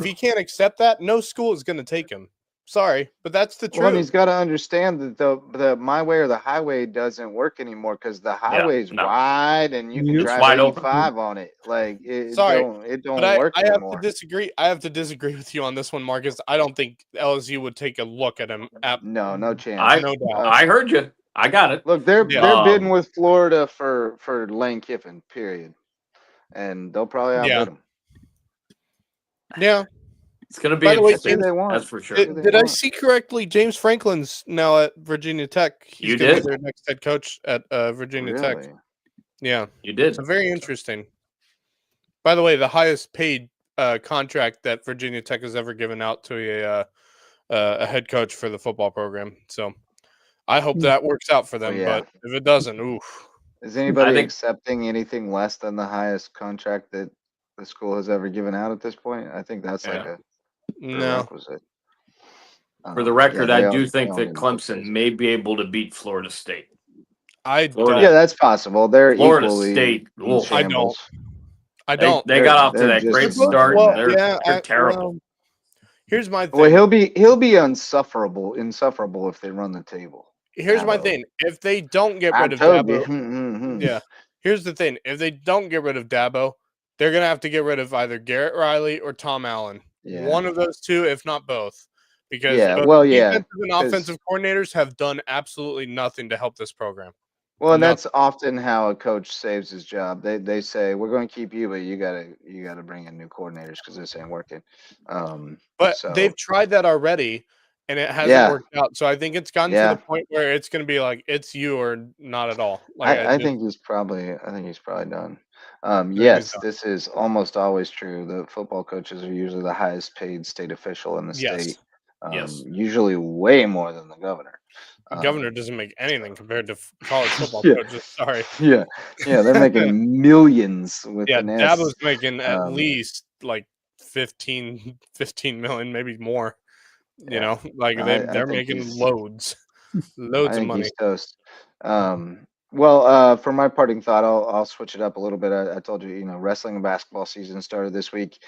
S4: no school is going to take him. Sorry, but that's the
S1: Well, and
S4: truth.
S1: he's got to understand that the my way or the highway doesn't work anymore because the highway's
S2: no.
S1: wide and you can
S3: It's
S1: drive
S2: wide open.
S1: 85 on it. Like it
S4: Sorry,
S1: don't
S4: But
S1: work
S4: I have
S1: anymore.
S4: to disagree. I have to disagree with you on this one, Marcus. I don't think LSU would take a look at him.
S1: No chance.
S2: I
S4: No doubt.
S2: I heard you. I got it.
S1: Look, they're
S4: Yeah.
S1: bidding with Florida for Lane Kiffin. Period. And they'll probably outbid
S4: Yeah.
S1: him.
S4: Yeah.
S2: It's going to be
S4: By the way,
S2: interesting.
S1: they want.
S2: That's for sure.
S1: They
S4: Did I
S1: want.
S4: see correctly? James Franklin's now at Virginia Tech. He's
S2: You
S4: gonna be
S2: did.
S4: their next head coach at Virginia Tech.
S1: Really?
S4: Yeah,
S2: You did.
S4: so very interesting. By the way, the highest paid contract that Virginia Tech has ever given out to a head coach for the football program. So I hope that works out for them.
S1: yeah.
S4: But if it doesn't, oof.
S1: Is anybody
S2: think-
S1: accepting anything less than the highest contract that the school has ever given out at this point? I think that's like
S2: Yeah.
S1: a
S4: No.
S1: prerequisite.
S2: For the record,
S1: yeah,
S2: I
S1: they
S2: do
S1: all-
S2: think
S1: they all
S2: that
S1: need to
S2: Clemson
S1: fix it.
S2: may be able to beat Florida State.
S4: I
S2: Florida-
S4: don't.
S1: Yeah, that's possible. They're
S2: Florida
S1: equally
S2: State,
S1: in
S2: oof.
S4: I don't.
S1: shambles.
S4: I don't.
S2: They got off to
S1: they're
S2: that
S1: just
S2: great
S1: as much
S2: start.
S1: of a
S2: And
S1: mess.
S2: they're terrible.
S4: Here's my
S1: Well,
S4: thing.
S1: he'll be insufferable if they run the table.
S4: Here's my
S1: Dabo.
S4: thing. If they don't get
S1: I
S4: rid of
S1: told you.
S4: Dabo, yeah. Here's the thing. If they don't get rid of Dabo, they're gonna have to get rid of either Garrett Riley or Tom Allen.
S1: Yeah.
S4: One of those two, if not both. Because
S1: Yeah,
S4: both
S1: well,
S4: the
S1: yeah,
S4: defensive and
S1: 'cause
S4: offensive coordinators have done absolutely nothing to help this program.
S1: well, and
S4: Nothing.
S1: that's often how a coach saves his job. They say we're going to keep you, but you gotta bring in new coordinators because this ain't working.
S4: But they've
S1: So
S4: tried that already, and it hasn't
S1: yeah,
S4: worked out. So I think it's gotten to the
S1: yeah.
S4: point where it's going to be like it's you or not at all. Like
S1: I think he's probably done.
S4: I think he's
S1: Yes,
S4: done.
S1: this is almost always true. The football coaches are usually the highest paid state official in the
S4: Yes,
S1: state.
S2: Yes.
S1: Usually way more than the governor.
S4: the governor
S1: Um,
S4: doesn't make anything compared to college football
S1: yeah,
S4: coaches. Sorry.
S1: yeah, yeah. They're making millions with
S4: Yeah,
S1: an S.
S4: Dabo's making at
S1: Um,
S4: least like 15 million, maybe more. You
S1: yeah,
S4: know, like
S1: I
S4: they're
S1: think
S4: making
S1: he's
S4: loads of money.
S1: he's toast. Well, for my parting thought, I'll switch it up a little bit. I told you, wrestling and basketball season started this week.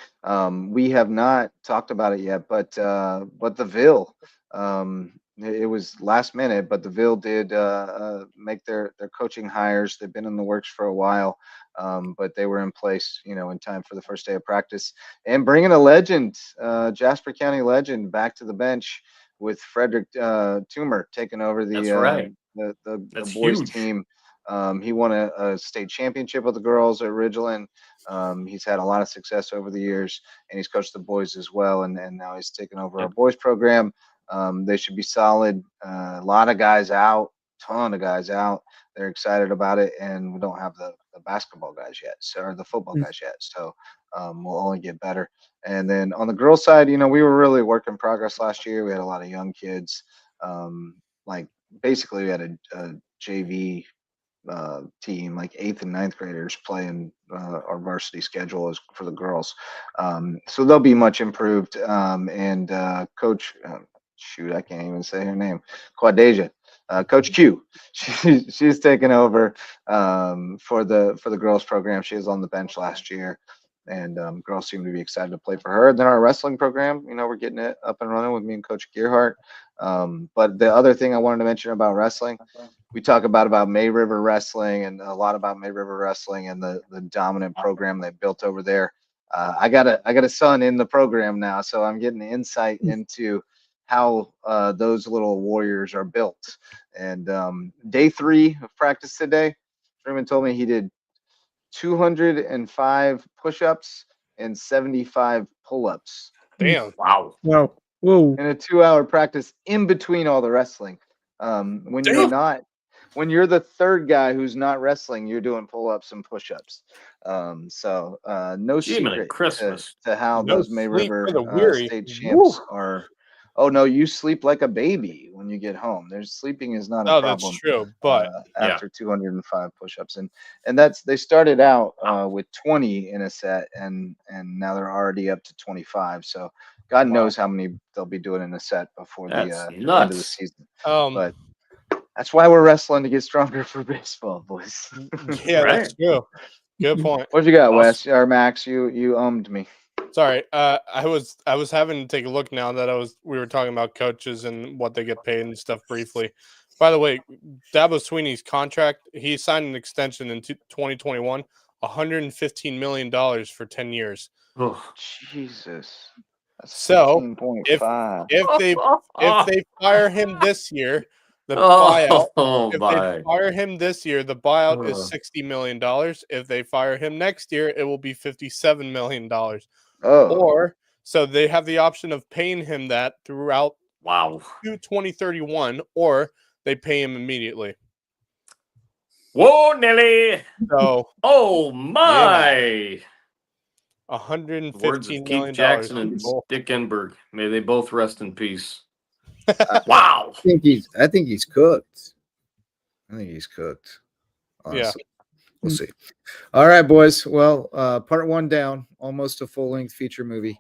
S1: We have not talked about it yet, but the Ville, it was last minute, but the Ville did make their coaching hires. They've been in the works for a while, but they were in place, in time for the first day of practice, and bringing a legend, Jasper County legend, back to the bench with Frederick Toomer taking over
S2: That's right.
S1: the
S2: That's
S1: boys
S2: huge.
S1: team. He won a state championship with the girls at Ridgeland. He's had a lot of success over the years, and he's coached the boys as well. And now he's taken over our
S2: Yep.
S1: boys program. They should be solid. A lot of guys out, ton of guys out. They're excited about it, and we don't have the basketball guys yet, or the football guys yet. So we'll only get better. And then on the girls' side, we were really work in progress last year. We had a lot of young kids. Like basically, we had a JV team, like eighth and ninth graders playing our varsity schedule is for the girls. So they'll be much improved. And Coach, shoot, I can't even say her name, Quadeja. Coach Q, she's taken over for the girls program. She was on the bench last year, and girls seem to be excited to play for her. And then our wrestling program, we're getting it up and running with me and Coach Gearhart. But the other thing I wanted to mention about wrestling, we talk about May River Wrestling and a lot about May River Wrestling and the dominant program they built over there. I got a son in the program now, so I'm getting insight into how those little warriors are built. And day 3 of practice today, Freeman told me he did 205 push-ups and 75 pull-ups
S4: Damn.
S2: Wow.
S3: Wow. Whoa.
S1: in a 2-hour practice in between all the wrestling. When you're
S4: Damn.
S1: not, when you're the third guy who's not wrestling, you're doing pull-ups and push-ups. So no
S2: Jiminy
S1: secret
S2: Christmas.
S1: to how
S4: No
S1: those May
S4: sleep
S1: River
S4: for the weary.
S1: state
S4: Woo.
S1: champs are. Oh no, you sleep like a baby when you get home. There's sleeping is not a
S4: Oh, that's
S1: problem
S4: true. But
S2: Yeah.
S1: after 205 push-ups, and they started out with 20 in a set, and now they're already up to 25. So God
S4: wow.
S1: knows how many they'll be doing in a set before
S2: That's
S1: the end of the
S2: nuts.
S1: season.
S4: Um,
S1: But that's why we're wrestling to get stronger for baseball, boys.
S4: yeah,
S2: Right.
S4: that's true. Good point.
S1: What you got,
S2: Awesome.
S1: Wes or Max? You owned me.
S4: Sorry, I was having to take a look now that we were talking about coaches and what they get paid and stuff briefly. By the way, Dabo Sweeney's contract, he signed an extension in 2021, $115 million for 10 years.
S2: Ugh.
S1: Jesus, that's
S4: So
S1: 15.5.
S4: if they fire him this year, the buyout.
S2: Oh
S4: If they
S2: my.
S4: fire him this year, the buyout is
S2: Ugh.
S4: $60 million. If they fire him next year, it will be $57 million.
S1: Oh,
S4: Or so they have the option of paying him that throughout
S2: Wow.
S4: 2031, or they pay him immediately.
S2: Whoa, Nelly.
S4: So
S2: Oh my. Words of
S4: $115
S2: Keith
S4: million.
S2: Jackson and
S4: People.
S2: Dick Enberg. May they both rest in peace.
S5: I
S2: Wow.
S5: think he's cooked. I think he's cooked. Honestly. We'll see. All right, boys. Well, part 1 down, almost a full-length feature movie.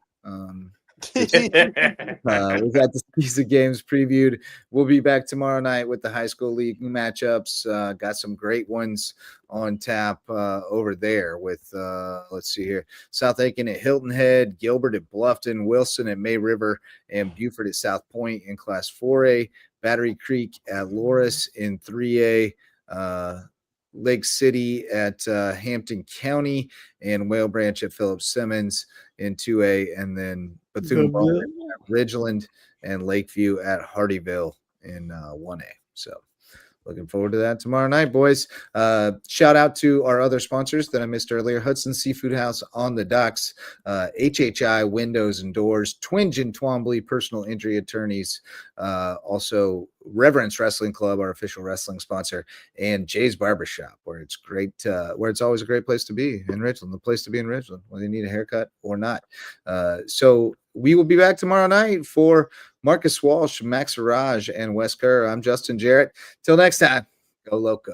S5: We got the SCISA games previewed. We'll be back tomorrow night with the high school league matchups. Got some great ones on tap over there with, let's see here, South Aiken at Hilton Head, Gilbert at Bluffton, Wilson at May River, and Buford at South Point in Class 4A, Battery Creek at Loris in 3A, Lake City at Hampton County, and Whale Branch at Phillips Simmons in 2A, and then Bethune-Baldwin at Ridgeland and Lakeview at Hardyville in 1A. So looking forward to that tomorrow night, boys. Shout out to our other sponsors that I missed earlier: Hudson Seafood House on the Docks, HHI Windows and Doors, Twinge and Twombly Personal Injury Attorneys, also Reverence Wrestling Club, our official wrestling sponsor, and Jay's Barbershop, where it's great, where it's always a great place to be in Ridgeland, the place to be in Ridgeland, whether you need a haircut or not. So we will be back tomorrow night for Marcus Walsh, Max Raj, and Wes Kerr. I'm Justin Jarrett. Till next time, go Loco.